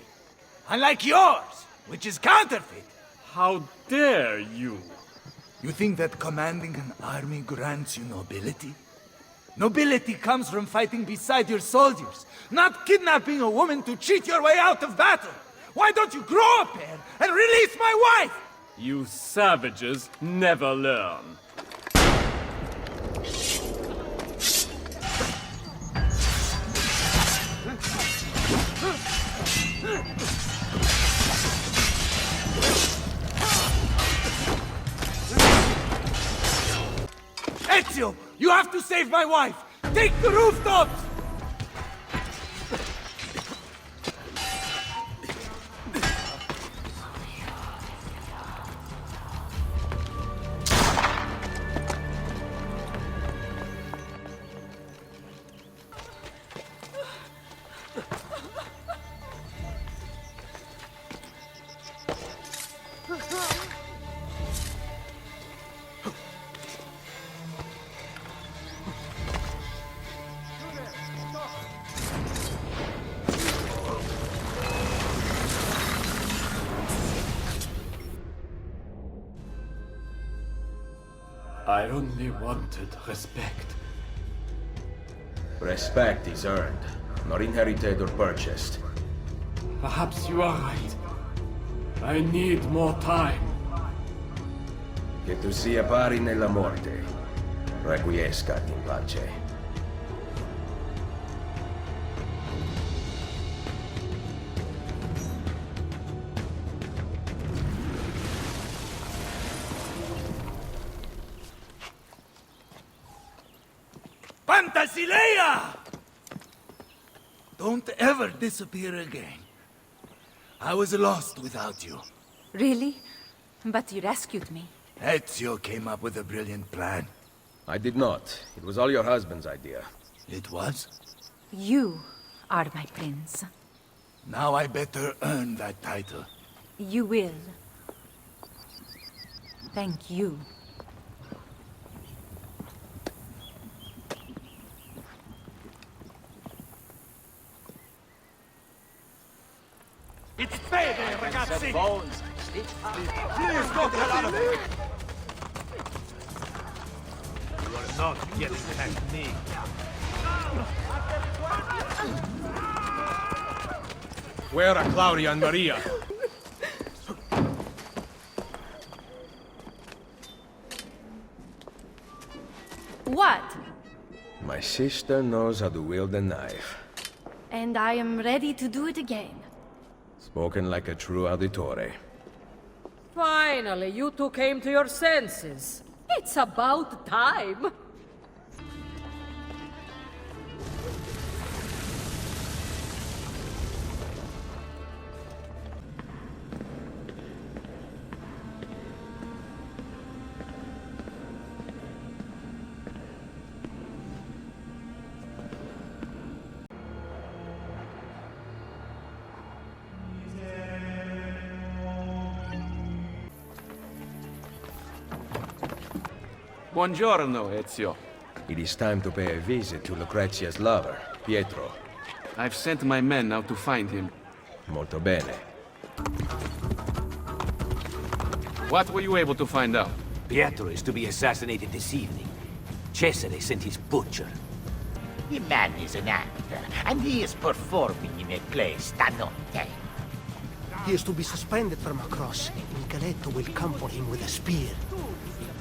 unlike yours, which is counterfeit. How dare you? You think that commanding an army grants you nobility? Nobility comes from fighting beside your soldiers, not kidnapping a woman to cheat your way out of battle. Why don't you grow a pair and release my wife? You savages never learn. Ezio, you have to save my wife! Take the rooftops! I only wanted respect. Respect is earned, not inherited or purchased. Perhaps you are right. I need more time. Che tu sia pari nella morte. Requiescat in pace. Pantasilea! Don't ever disappear again. I was lost without you. Really? But you rescued me. Ezio came up with a brilliant plan. I did not. It was all your husband's idea. It was? You are my prince. Now I better earn that title. You will. Thank you. It's payday, ragazzi! Please don't get out of here! You are not getting past me. Where are Claudia and Maria? What? My sister knows how to wield a knife. And I am ready to do it again. Spoken like a true auditore. Finally, you two came to your senses. It's about time. Buongiorno, Ezio. It is time to pay a visit to Lucrezia's lover, Pietro. I've sent my men out to find him. Molto bene. What were you able to find out? Pietro is to be assassinated this evening. Cesare sent his butcher. The man is an actor, and he is performing in a play stanotte. He is to be suspended from a cross. Micheletto will come for him with a spear.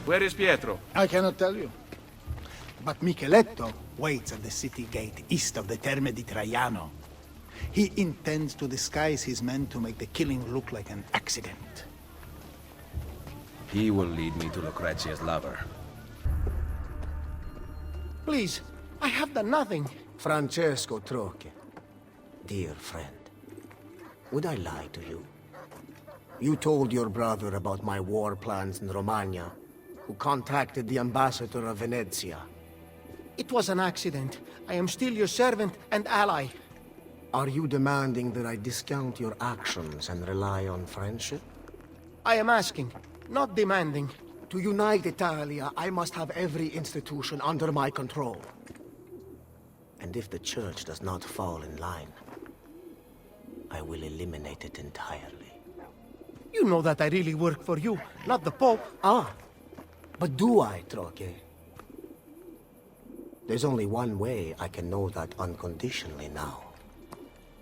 Where is Pietro? I cannot tell you. But Micheletto waits at the city gate east of the Terme di Traiano. He intends to disguise his men to make the killing look like an accident. He will lead me to Lucrezia's lover. Please, I have done nothing. Francesco Troche, dear friend, would I lie to you? You told your brother about my war plans in Romagna, who contacted the ambassador of Venezia. It was an accident. I am still your servant and ally. Are you demanding that I discount your actions and rely on friendship? I am asking, not demanding. To unite Italia, I must have every institution under my control. And if the Church does not fall in line, I will eliminate it entirely. You know that I really work for you, not the Pope. Ah, but do I, Troche? There's only one way I can know that unconditionally now.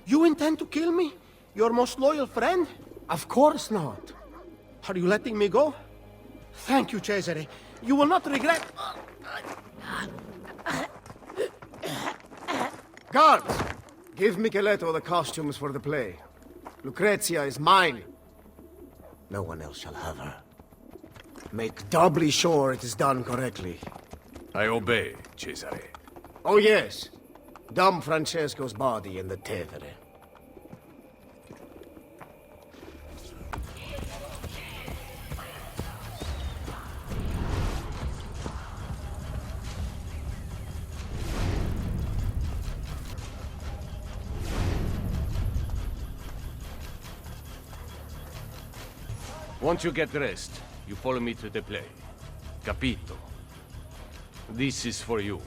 You intend to kill me? Your most loyal friend? Of course not. Are you letting me go? Thank you, Cesare. You will not regret... Guards! Give Micheletto the costumes for the play. Lucrezia is mine. No one else shall have her. Make doubly sure it is done correctly. I obey, Cesare. Oh yes. Dump Francesco's body in the Tevere. Once you get dressed, you follow me to the play. Capito? This is for you.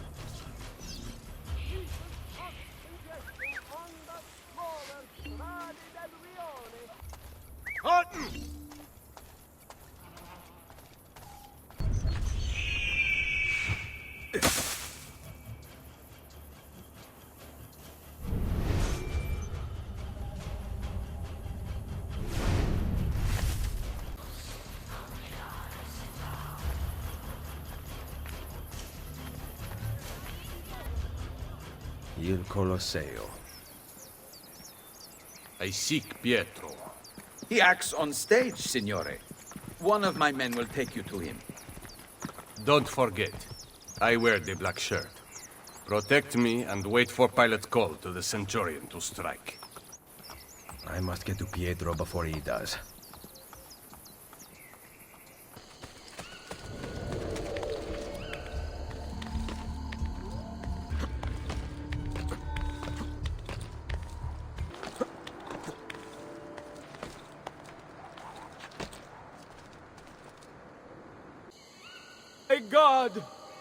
Il Colosseo. I seek Pietro. He acts on stage, Signore. One of my men will take you to him. Don't forget, I wear the black shirt. Protect me and wait for pilot's call to the Centurion to strike. I must get to Pietro before he does.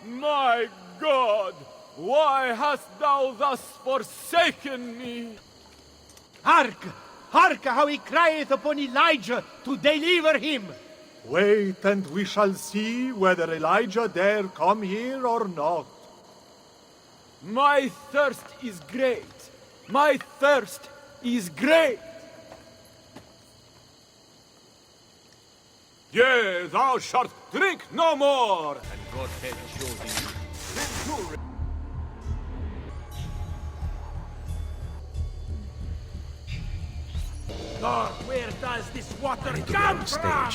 My God! Why hast thou thus forsaken me? Hark! Hark how he crieth upon Elijah to deliver him! Wait, and we shall see whether Elijah dare come here or not. My thirst is great. My thirst is great. Yea, thou shalt drink no more! And God hath chosen you. Lord, where does this water come from?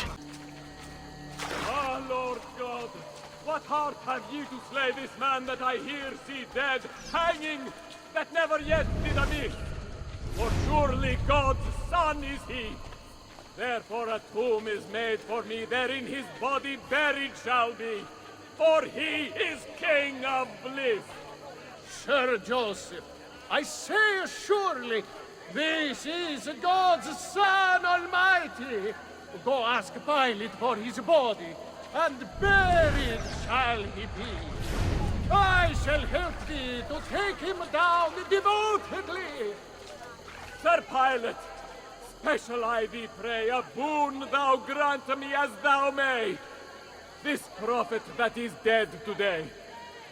Ah, Lord God, what heart have ye to slay this man that I here see dead, hanging, that never yet did amiss? For surely God's son is he. Therefore a tomb is made for me, therein his body buried shall be, for he is King of bliss. Sir Joseph, I say surely, this is God's Son Almighty. Go ask Pilate for his body, and buried shall he be. I shall help thee to take him down devotedly. Sir Pilate, special I thee pray, a boon thou grant me as thou may. This prophet that is dead today,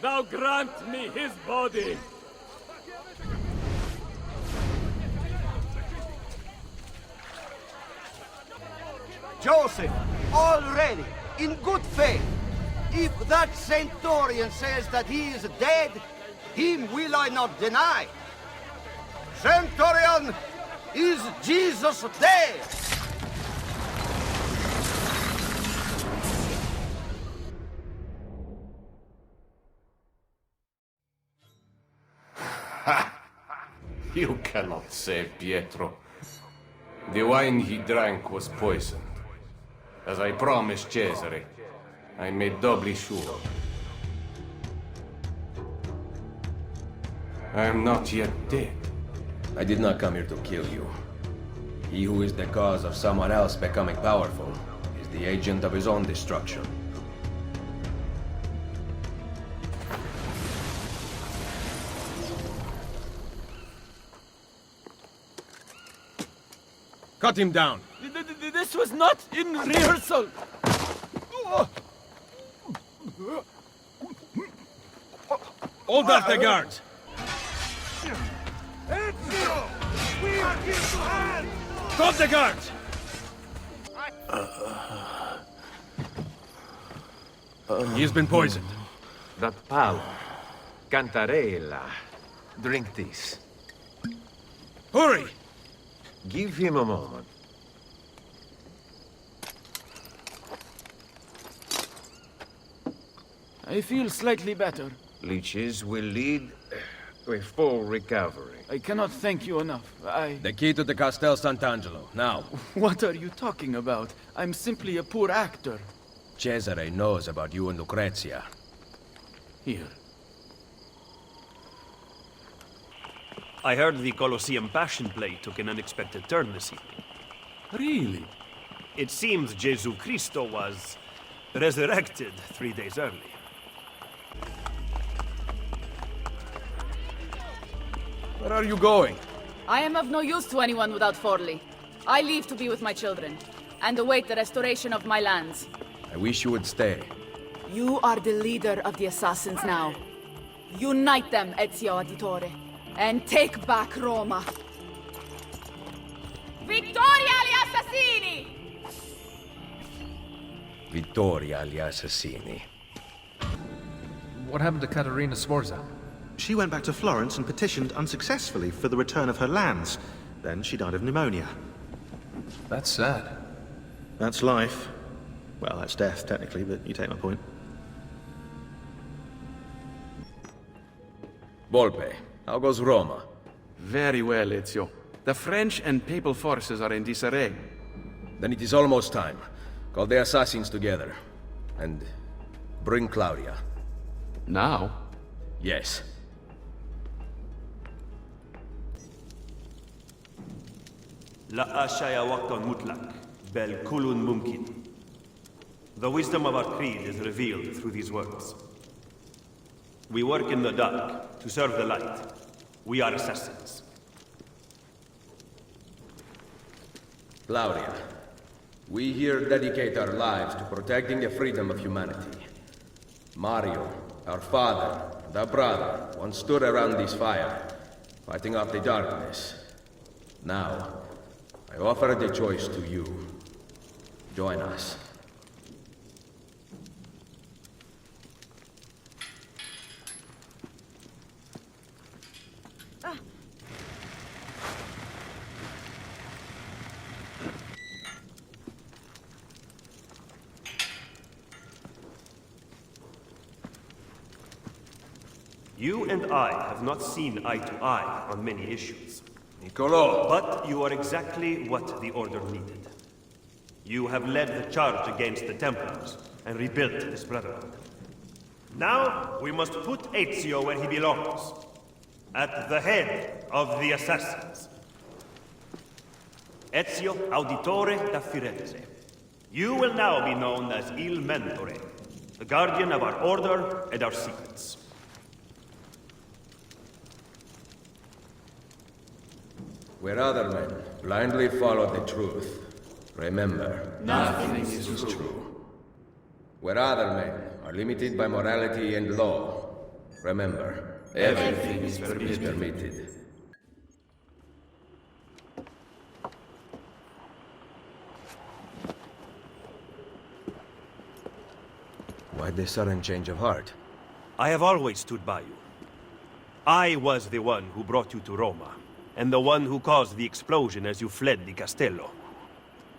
thou grant me his body. Joseph, all ready, in good faith. If that Centurion says that he is dead, him will I not deny. Centurion, is Jesus dead? You cannot save Pietro. The wine he drank was poisoned. As I promised Cesare, I made doubly sure. I am not yet dead. I did not come here to kill you. He who is the cause of someone else becoming powerful is the agent of his own destruction. Cut him down! This was not in rehearsal! Hold off the guards! Ezio! We are his hands! Stop the guards! He has been poisoned. That palo. Cantarella. Drink this. Hurry! Give him a moment. I feel slightly better. Leeches will lead to a full recovery. I cannot thank you enough. The key to the Castel Sant'Angelo, now. What are you talking about? I'm simply a poor actor. Cesare knows about you and Lucrezia. Here. I heard the Colosseum Passion Play took an unexpected turn this evening. Really? It seems Jesu Cristo was resurrected 3 days early. Where are you going? I am of no use to anyone without Forli. I leave to be with my children, and await the restoration of my lands. I wish you would stay. You are the leader of the assassins now. Unite them, Ezio Auditore, and take back Roma. Vittoria agli assassini! Vittoria agli assassini. What happened to Caterina Sforza? She went back to Florence and petitioned unsuccessfully for the return of her lands. Then she died of pneumonia. That's sad. That's life. Well, that's death, technically, but you take my point. Volpe, how goes Roma? Very well, Ezio. The French and Papal forces are in disarray. Then it is almost time. Call the assassins together. And bring Claudia. Now? Yes. La ashaya waqton mutlak, bel kulun mumkin. The wisdom of our creed is revealed through these words. We work in the dark to serve the light. We are assassins. Claudia, we here dedicate our lives to protecting the freedom of humanity. Mario, our father, and our brother once stood around this fire, fighting off the darkness. Now, I offer the choice to you. Join us. You and I have not seen eye to eye on many issues. Niccolo! But you are exactly what the Order needed. You have led the charge against the Templars and rebuilt this Brotherhood. Now, we must put Ezio where he belongs. At the head of the assassins. Ezio Auditore da Firenze. You will now be known as Il Mentore, the guardian of our Order and our secrets. Where other men blindly follow the truth, remember, nothing is true. Where other men are limited by morality and law, remember, everything is permitted. Why the sudden change of heart? I have always stood by you. I was the one who brought you to Roma, and the one who caused the explosion as you fled the Castello.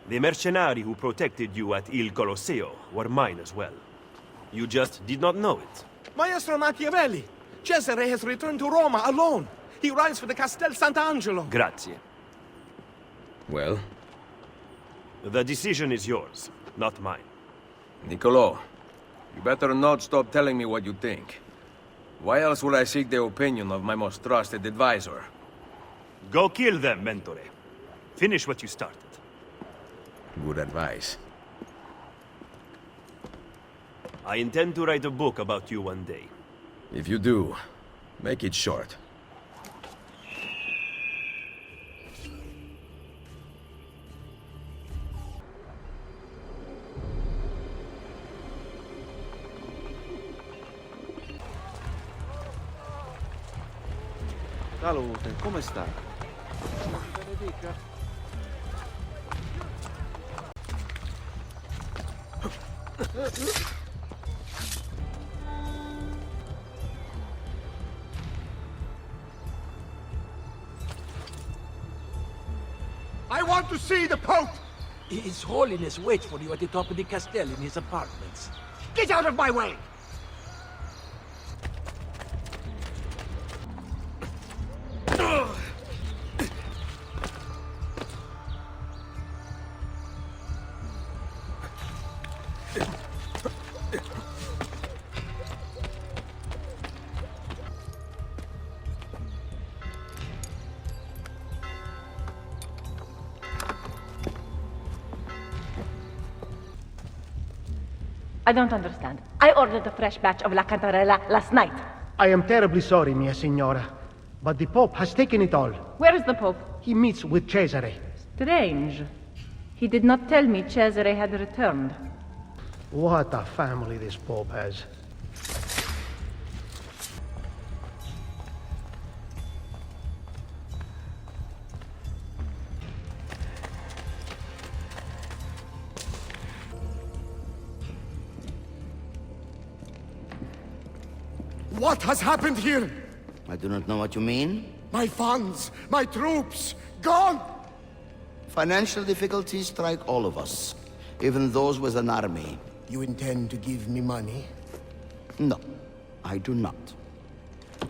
The mercenari who protected you at Il Colosseo were mine as well. You just did not know it. Maestro Machiavelli! Cesare has returned to Roma alone. He rides for the Castel Sant'Angelo. Grazie. Well? The decision is yours, not mine. Niccolo, you better not stop telling me what you think. Why else would I seek the opinion of my most trusted advisor? Go kill them, Mentore. Finish what you started. Good advice. I intend to write a book about you one day. If you do, make it short. Salute, come sta? I want to see the Pope! His Holiness waits for you at the top of the Castello in his apartments. Get out of my way! I don't understand. I ordered a fresh batch of La Cantarella last night. I am terribly sorry, mia signora. But the Pope has taken it all. Where is the Pope? He meets with Cesare. Strange. He did not tell me Cesare had returned. What a family this Pope has. What has happened here? I do not know what you mean. My funds, my troops, gone! Financial difficulties strike all of us, even those with an army. You intend to give me money? No, I do not.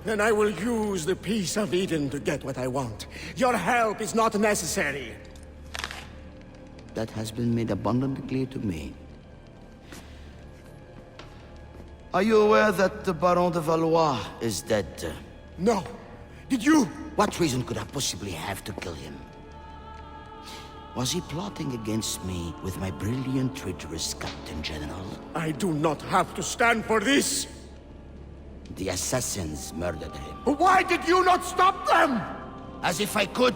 Then I will use the Peace of Eden to get what I want. Your help is not necessary. That has been made abundantly clear to me. Are you aware that the Baron de Valois is dead? No. Did you? What reason could I possibly have to kill him? Was he plotting against me with my brilliant, traitorous Captain General? I do not have to stand for this! The assassins murdered him. Why did you not stop them? As if I could!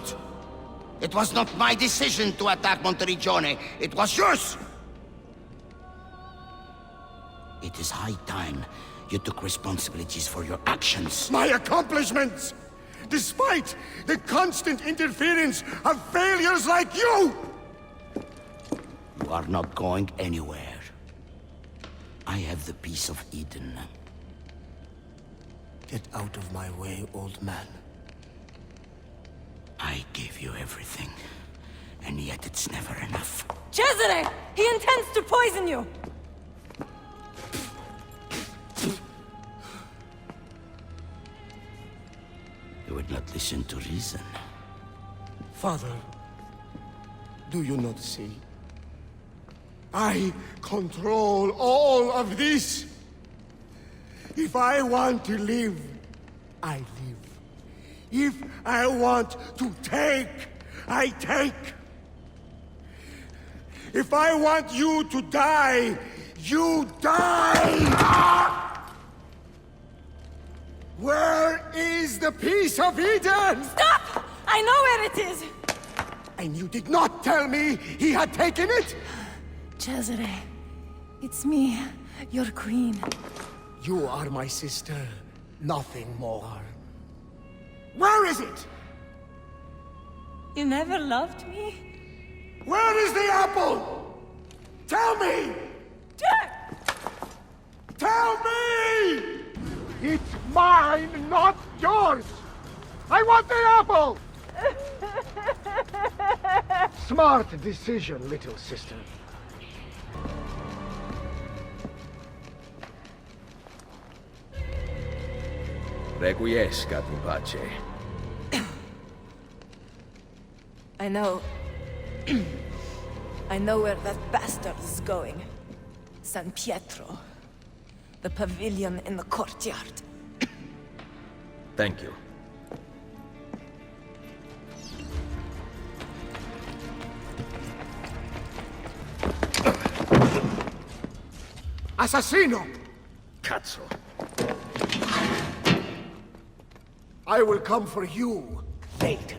It was not my decision to attack Monteriggione, it was yours! It is high time you took responsibilities for your actions. My accomplishments! Despite the constant interference of failures like you! You are not going anywhere. I have the Peace of Eden. Get out of my way, old man. I gave you everything, and yet it's never enough. Cesare! He intends to poison you! You would not listen to reason. Father, do you not see? I control all of this. If I want to live, I live. If I want to take, I take. If I want you to die, you die! Where is the Peace of Eden? Stop! I know where it is! And you did not tell me he had taken it? Cesare, it's me, your queen. You are my sister, nothing more. Where is it? You never loved me? Where is the apple? Tell me! Tell me! It's mine, not yours! I want the apple! Smart decision, little sister. Requiescat in pace. I know... I know where that bastard is going. San Pietro. The pavilion in the courtyard. Thank you. Assassino! Cazzo. I will come for you later.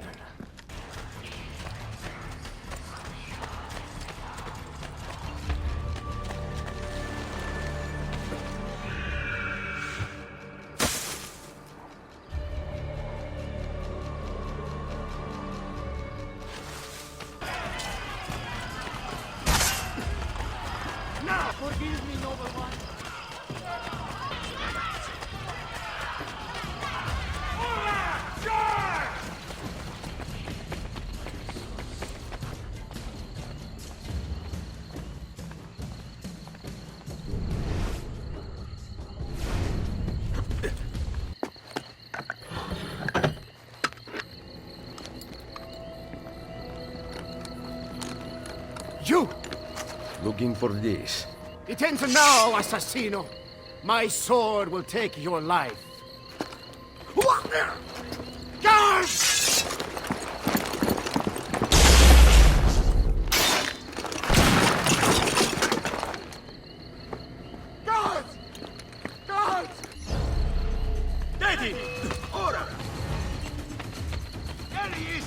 Now, forgive me, noble one. You! Looking for this. It ends now, assassino. My sword will take your life. Guards! Guards! Guards! Daddy! Ora! There he is!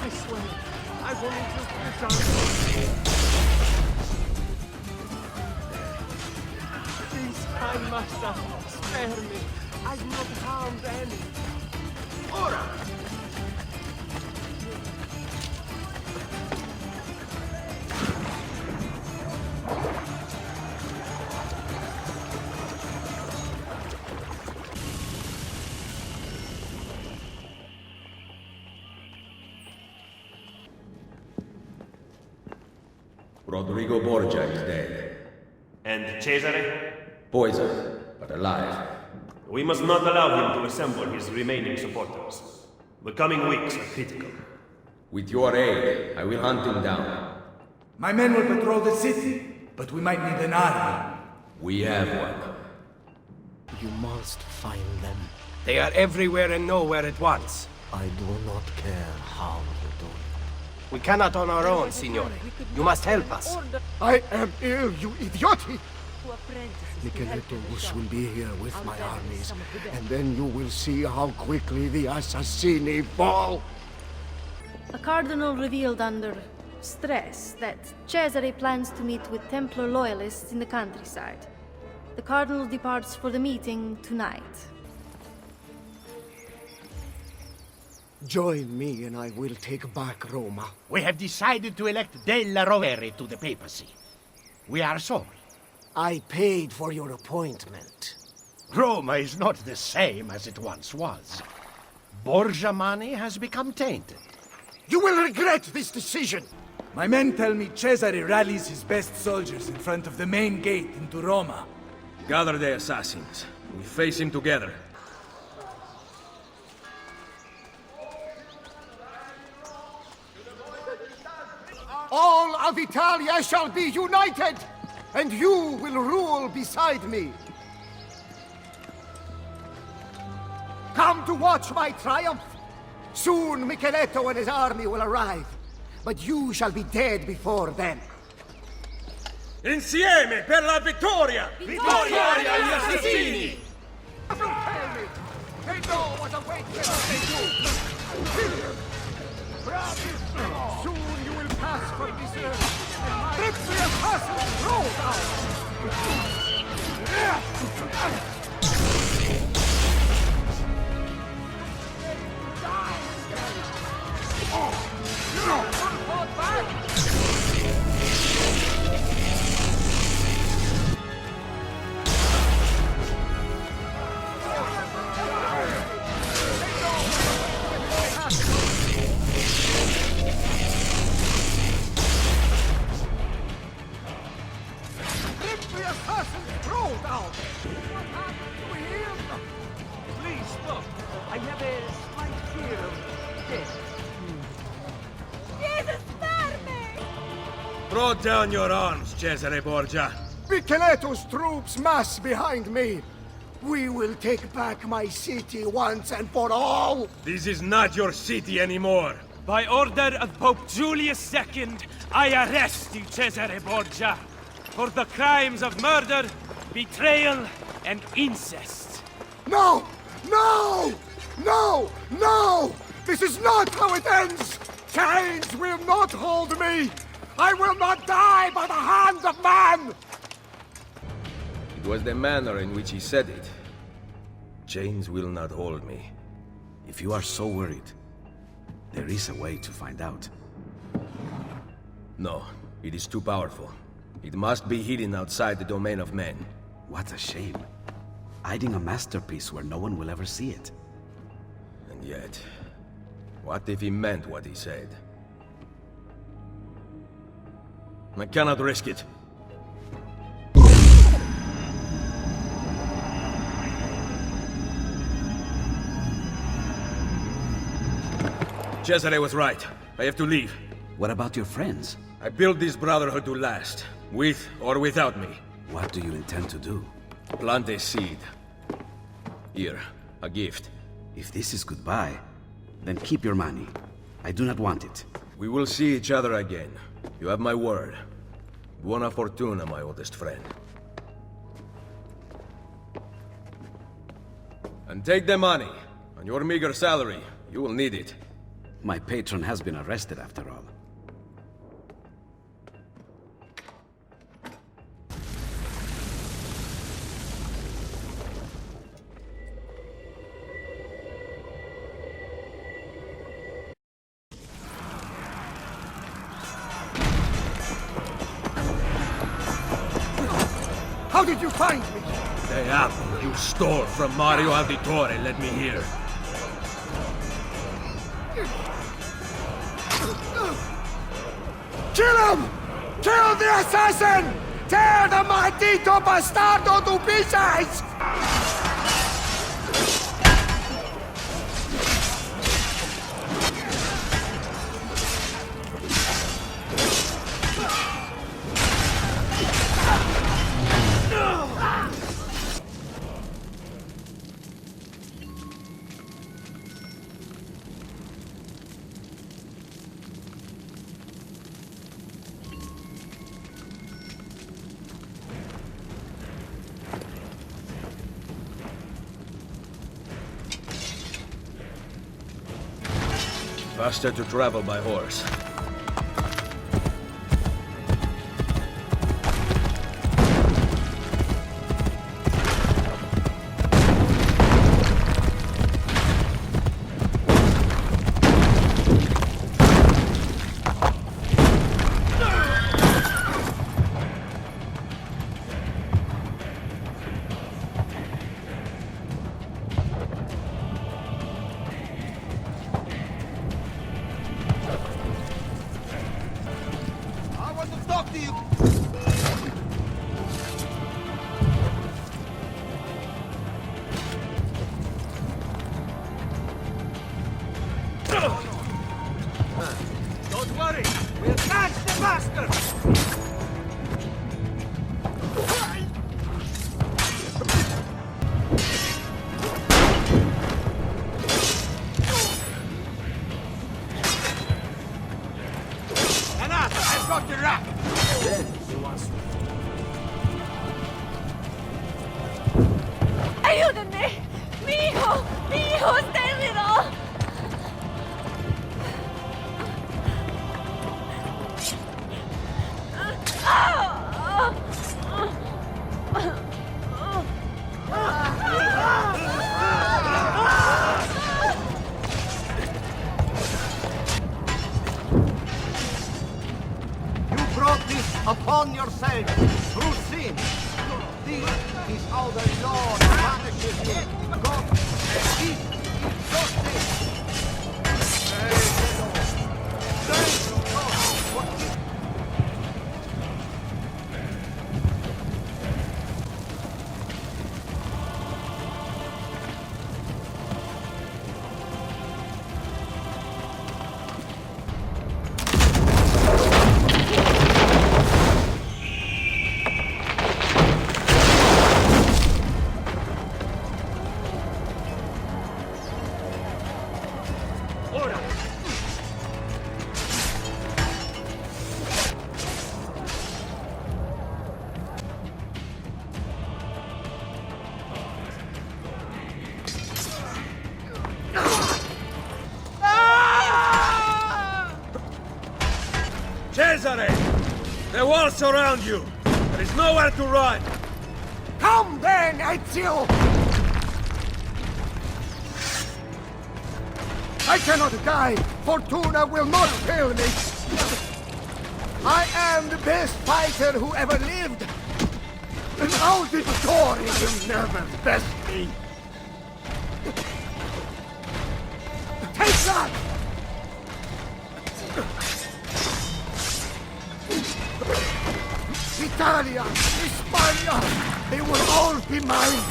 I swear, I've only just begun. Please, kind master, spare me. I've not harmed any. Ora! Rodrigo Borgia is dead. And Cesare? Poisoned, but alive. We must not allow him to assemble his remaining supporters. The coming weeks are critical. With your aid, I will hunt him down. My men will patrol the city, but we might need an army. We have one. You must find them. They are everywhere and nowhere at once. I do not care how you do it. We cannot on our own, Signore. You must help us. I am ill, you idioti! Micheletus will be here with my armies, and then you will see how quickly the assassini fall. A cardinal revealed under stress that Cesare plans to meet with Templar loyalists in the countryside. The cardinal departs for the meeting tonight. Join me and I will take back Roma. We have decided to elect Della Rovere to the papacy. We are sorry. I paid for your appointment. Roma is not the same as it once was. Borgia money has become tainted. You will regret this decision! My men tell me Cesare rallies his best soldiers in front of the main gate into Roma. Gather the assassins. We face him together. All of Italia shall be united, and you will rule beside me. Come to watch my triumph. Soon Micheletto and his army will arrive, but you shall be dead before then. Insieme per la vittoria! Vittoria agli assassini! Don't tell me! They know what awaits them if they do! Soon you will pass from this earth, and my Trippier castle rolls out! Fall back! Please stop. I have a slight fear of death. Jesus, spare me! Throw down your arms, Cesare Borgia. Micheletto's troops mass behind me. We will take back my city once and for all. This is not your city anymore. By order of Pope Julius II, I arrest you, Cesare Borgia, for the crimes of murder, betrayal, and incest. No! No! No! No! This is not how it ends! Chains will not hold me! I will not die by the hand of man! It was the manner in which he said it. Chains will not hold me. If you are so worried, there is a way to find out. No, it is too powerful. It must be hidden outside the domain of men. What a shame. Hiding a masterpiece where no one will ever see it. And yet, what if he meant what he said? I cannot risk it. Cesare was right. I have to leave. What about your friends? I built this Brotherhood to last, with or without me. What do you intend to do? Plant a seed. Here, a gift. If this is goodbye, then keep your money. I do not want it. We will see each other again. You have my word. Buona fortuna, my oldest friend. And take the money. On your meager salary, you will need it. My patron has been arrested after all. How did you find me? The apple you stole from Mario Auditore, let me hear. Kill him! Kill the assassin! Tear the maldito bastardo to pieces! Faster to travel by horse. Don't worry, we'll catch the bastard! I've got the rack! ¡Ayúdenme! ¡Mi hijo! ¡Mi hijo está herido! You brought this upon yourself through sin. This is how the Lord punishes you. God, this is justice. Thank you, God, for this. Cesare! The walls surround you! There is nowhere to run! Come then, Ezio! I cannot die! Fortuna will not kill me! I am the best fighter who ever lived! And Auditore will never best me! Take that! Italia, Hispania, they will all be mine!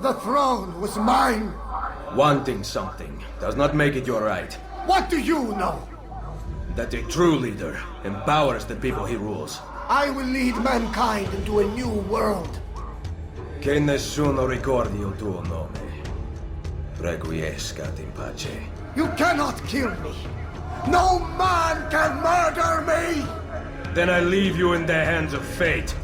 the throne was mine. Wanting something does not make it your right. What do you know? That a true leader empowers the people he rules. I will lead mankind into a new world. Che nessuno ricordi il tuo nome. Requiescat in pace. You cannot kill me. No man can murder me! Then I leave you in the hands of fate.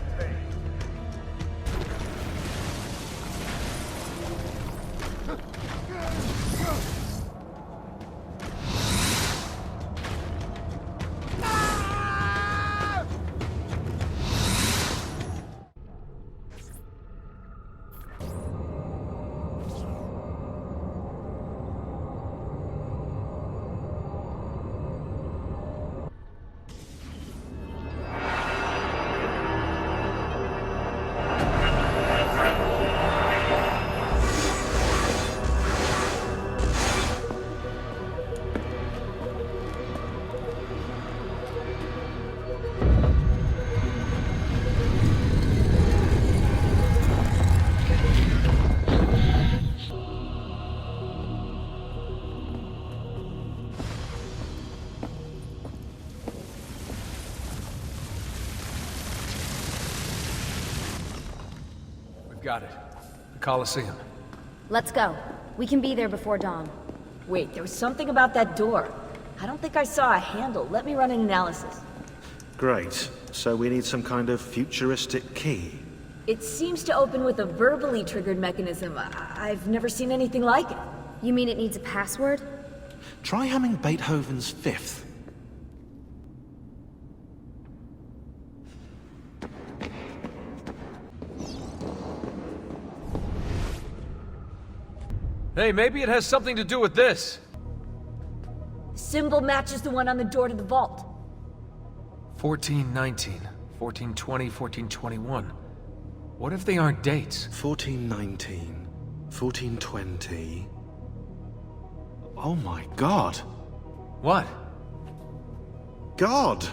Got it. The Colosseum. Let's go. We can be there before dawn. Wait, there was something about that door. I don't think I saw a handle. Let me run an analysis. Great. So we need some kind of futuristic key. It seems to open with a verbally triggered mechanism. I've never seen anything like it. You mean it needs a password? Try humming Beethoven's Fifth. Hey, maybe it has something to do with this. The symbol matches the one on the door to the vault. 1419, 1420, 1421. What if they aren't dates? 1419, 1420... Oh my god. What? God!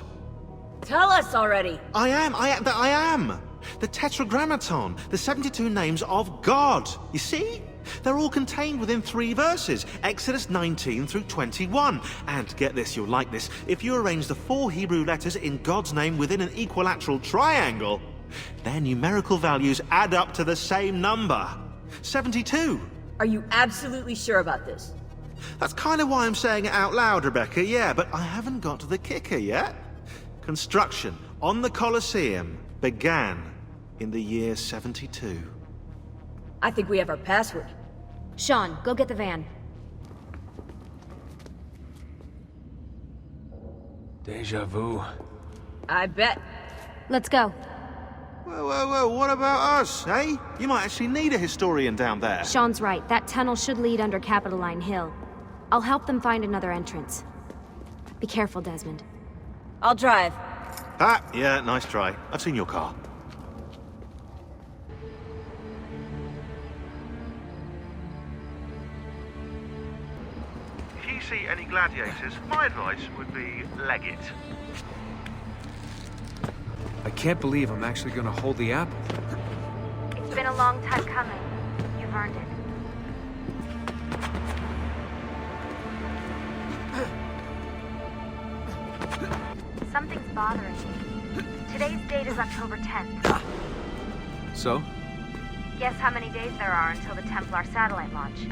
Tell us already! I am! The Tetragrammaton, the 72 names of God. You see? They're all contained within 3 verses, Exodus 19 through 21. And get this, you'll like this, if you arrange the 4 Hebrew letters in God's name within an equilateral triangle, their numerical values add up to the same number. 72. Are you absolutely sure about this? That's kind of why I'm saying it out loud, Rebecca, yeah, but I haven't got to the kicker yet. Construction on the Colosseum began in the year 72. I think we have our password. Sean, go get the van. Deja vu. I bet. Let's go. Whoa, what about us, eh? You might actually need a historian down there. Sean's right. That tunnel should lead under Capitoline Hill. I'll help them find another entrance. Be careful, Desmond. I'll drive. Ah, yeah, nice try. I've seen your car. If you see any gladiators, my advice would be leg it. I can't believe I'm actually gonna hold the apple. It's been a long time coming. You've earned it. Something's bothering me. Today's date is October 10th. So? Guess how many days there are until the Templar satellite launch?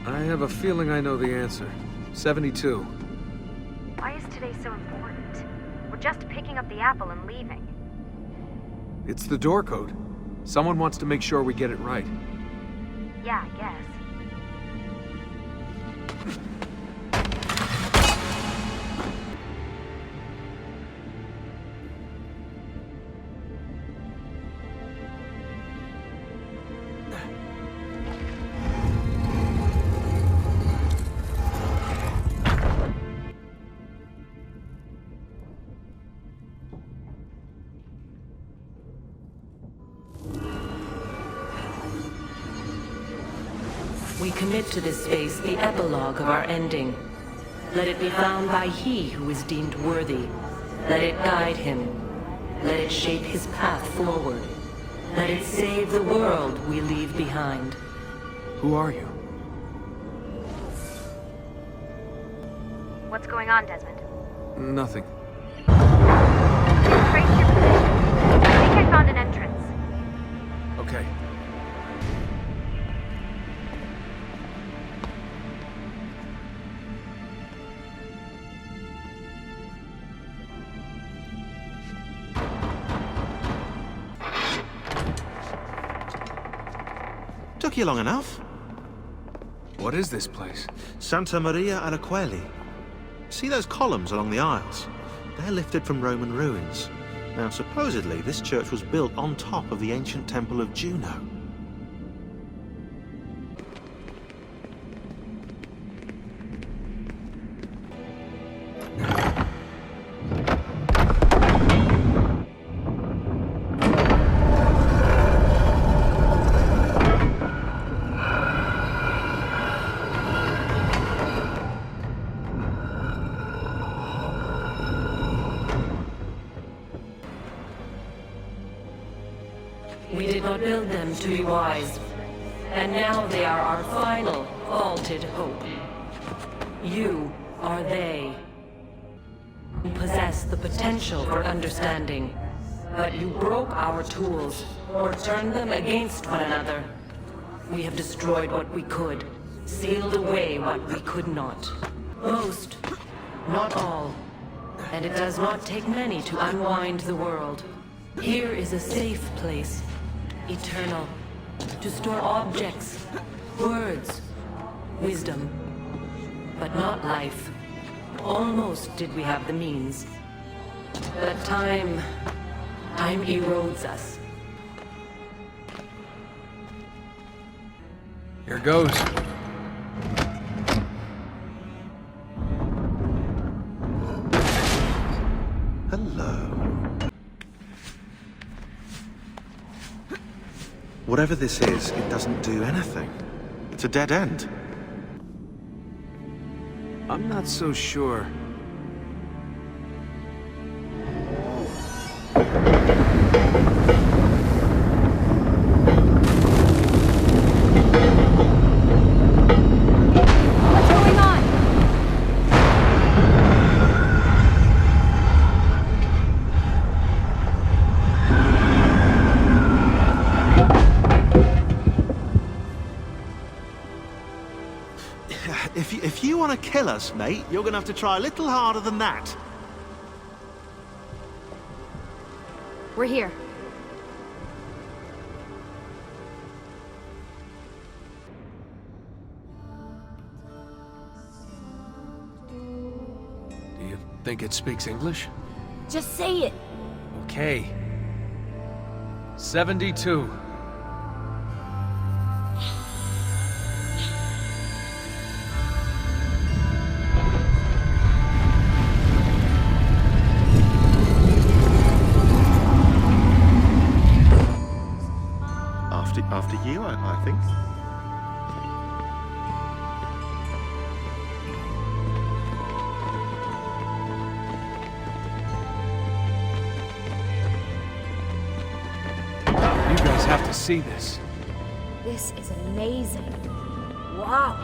I have a feeling I know the answer. 72. Why is today so important? We're just picking up the apple and leaving. It's the door code. Someone wants to make sure we get it right. Yeah, I guess. We commit to this space the epilogue of our ending. Let it be found by he who is deemed worthy. Let it guide him. Let it shape his path forward. Let it save the world world we leave behind. Who are you? What's going on, Desmond? Nothing. Trace your position. I think I found an entrance. Okay. Took you long enough. What is this place? Santa Maria Araqueli. See those columns along the aisles? They're lifted from Roman ruins. Now, supposedly, this church was built on top of the ancient temple of Juno. We did not build them to be wise, and now they are our final, vaulted hope. You are they. You possess the potential for understanding, but you broke our tools, or turned them against one another. We have destroyed what we could, sealed away what we could not. Most, not all, and it does not take many to unwind the world. Here is a safe place. Eternal, to store objects, words, wisdom, but not life. Almost did we have the means. But time erodes us. Here goes. Hello. Whatever this is, it doesn't do anything. It's a dead end. I'm not so sure. What's going on? If you want to kill us, mate, you're going to have to try a little harder than that. We're here. Do you think it speaks English? Just say it. Okay. 72. After you, I think. You guys have to see this. This is amazing. Wow.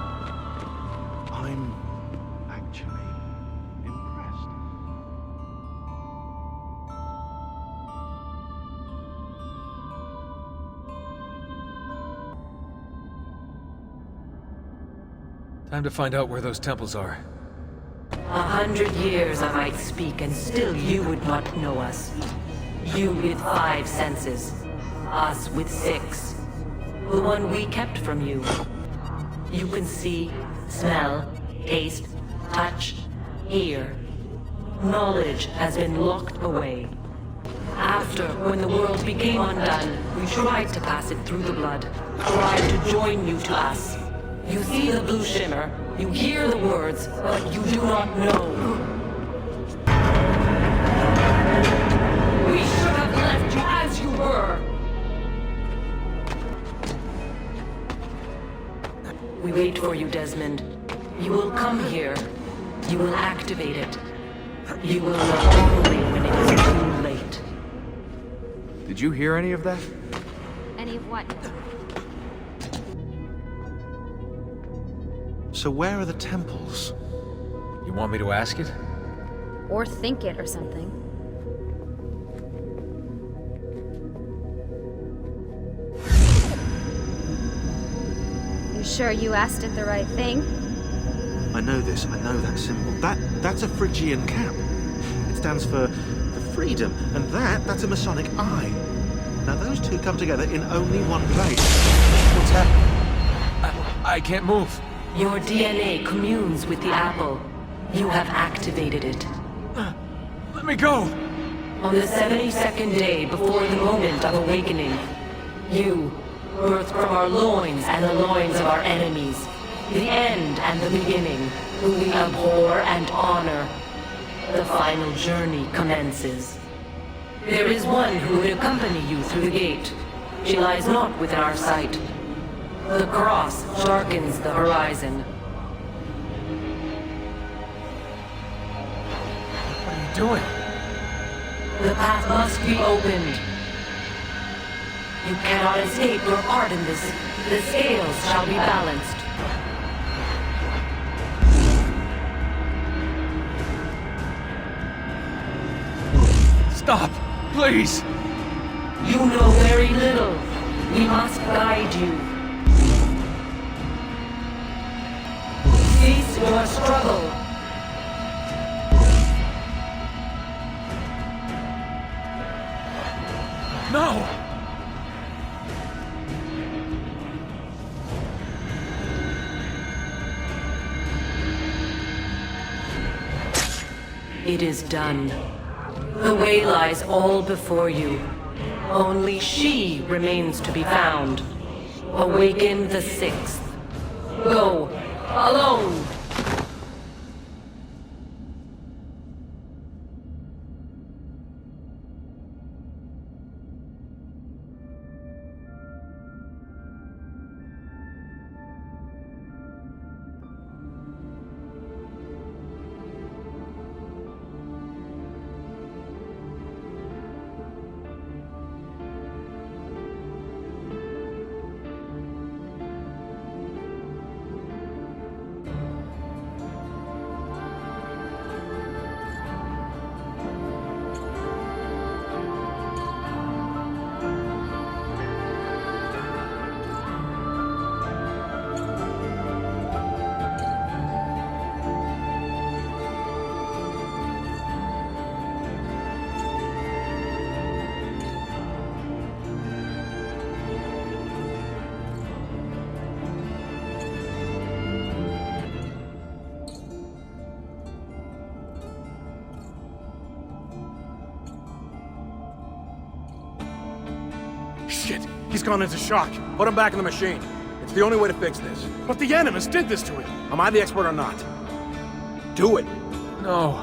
I'm actually impressed. Time to find out where those temples are. 100 years I might speak, and still you would not know us. You with 5 senses, us with 6. The one we kept from you. You can see, smell, taste, touch, hear. Knowledge has been locked away. After, when the world became undone, we tried to pass it through the blood, tried to join you to us. You see the blue shimmer, you hear the words, but you do not know. We should have left you as you were. We wait for you, Desmond. You will come here. You will activate it. You will know only when it is too late. Did you hear any of that? Any me of what? So where are the temples? You want me to ask it? Or think it or something. You sure you asked it the right thing? I know this, I know that symbol. That's a Phrygian cap. It stands for freedom, and that's a Masonic eye. Now those two come together in only one place. What's happening? I can't move. Your DNA communes with the apple. You have activated it. Let me go! On the 72nd day before the moment of awakening, you, birthed from our loins and the loins of our enemies, the end and the beginning, who we abhor and honor, the final journey commences. There is one who would accompany you through the gate. She lies not within our sight. The cross darkens the horizon. What are you doing? The path must be opened. You cannot escape your part in this. The scales shall be balanced. Stop! Please! You know very little. We must guide you. Cease your struggle. No! It is done. The way lies all before you. Only she remains to be found. Awaken the 6th. Go, alone! Shit! He's gone into shock. Put him back in the machine. It's the only way to fix this. But the Animus did this to him. Am I the expert or not? Do it. No.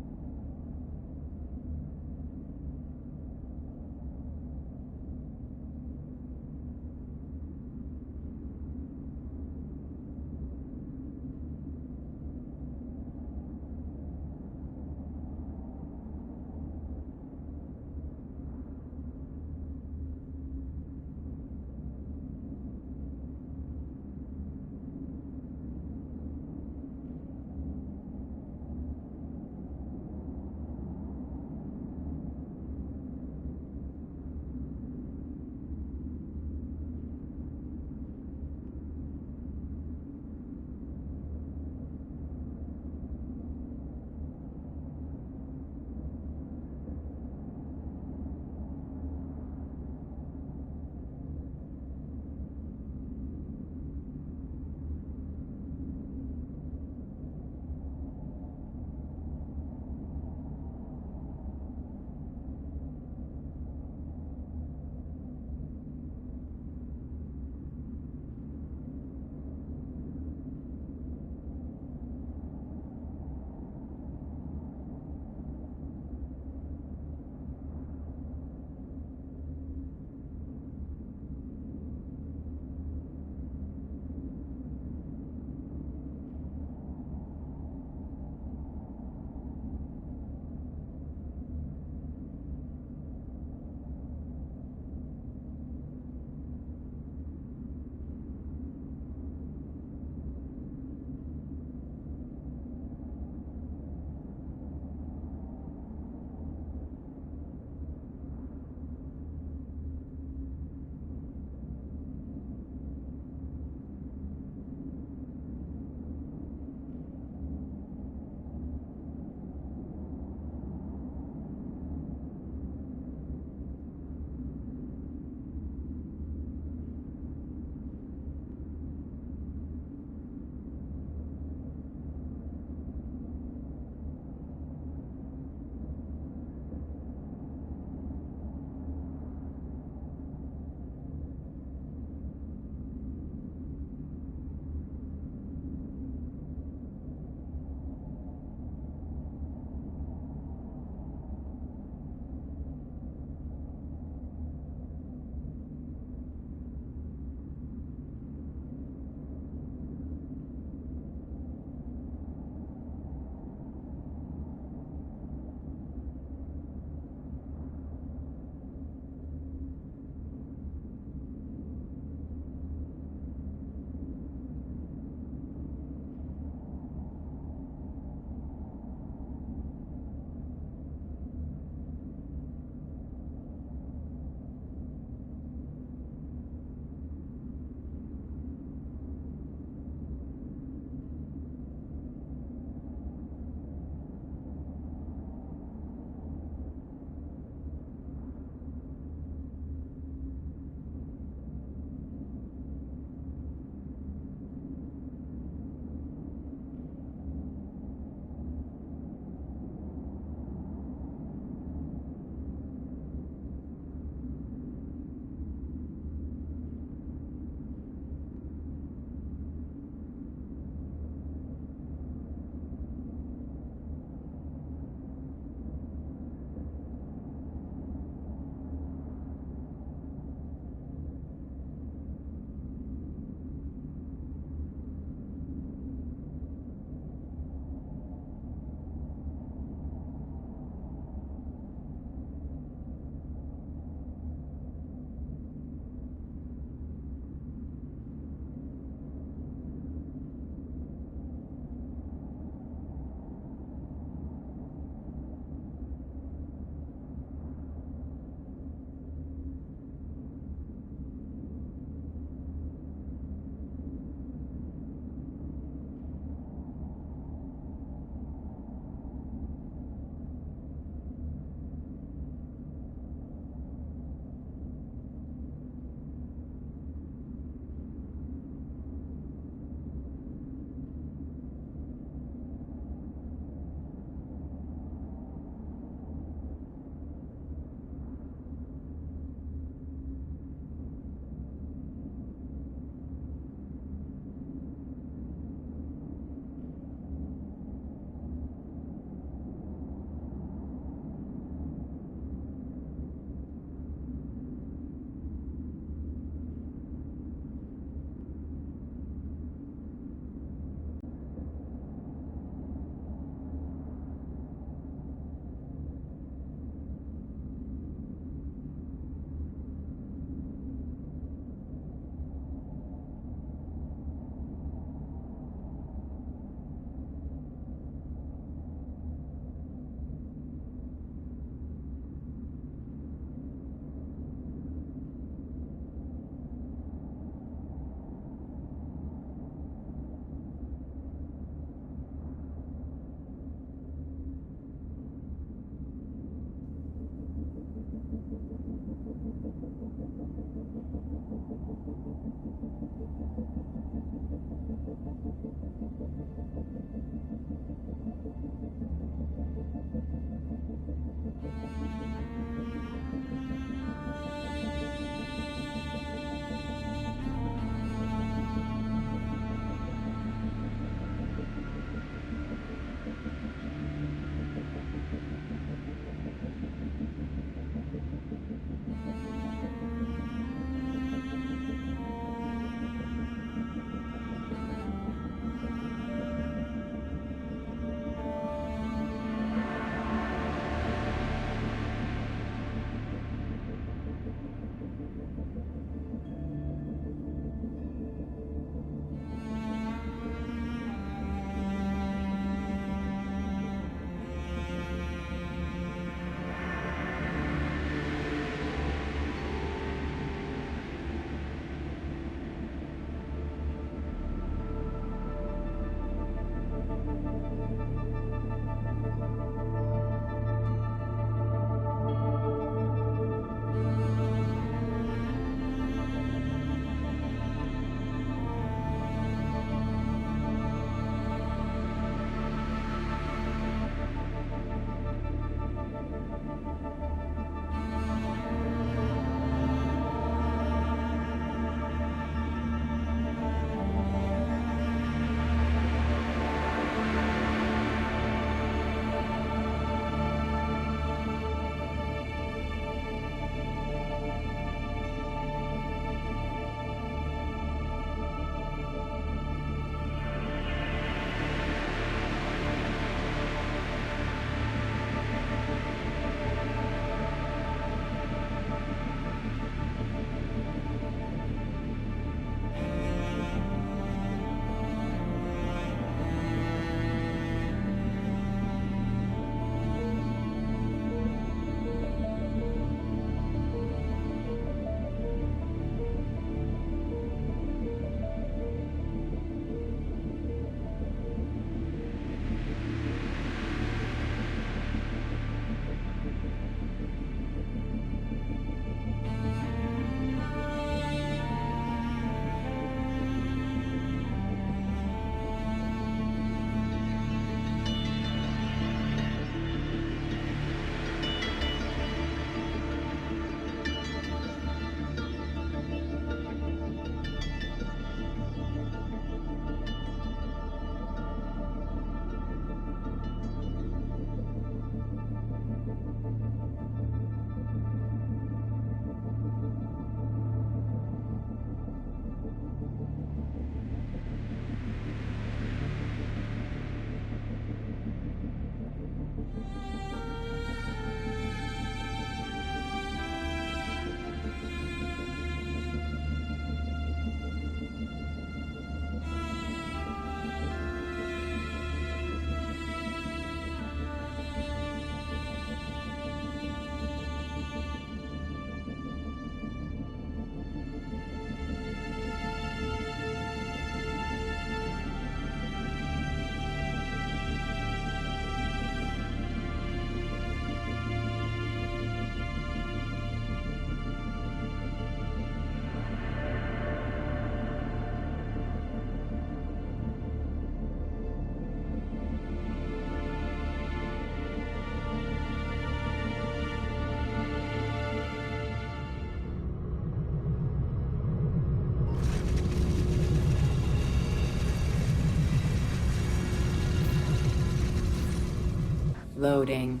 Loading.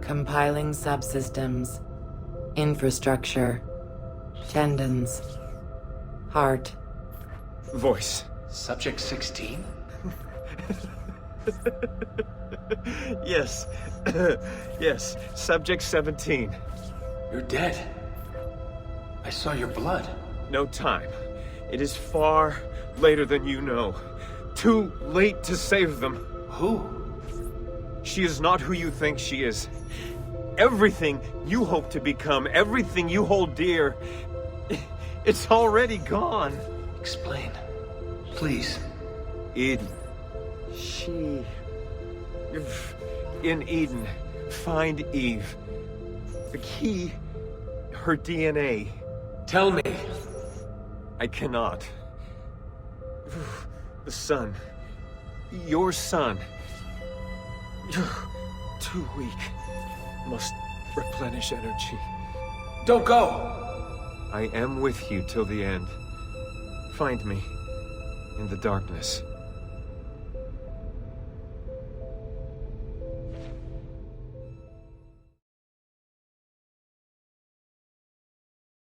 Compiling subsystems. Infrastructure. Tendons. Heart. Voice. Subject 16? Yes. Yes. Subject 17. You're dead. I saw your blood. No time. It is far later than you know. Too late to save them. Who? She is not who you think she is. Everything you hope to become, everything you hold dear, it's already gone. Explain. Please. Eden. In Eden, find Eve. The key, her DNA. Tell me. I cannot. The sun. Your son. Too weak. Must replenish energy. Don't go! I am with you till the end. Find me in the darkness.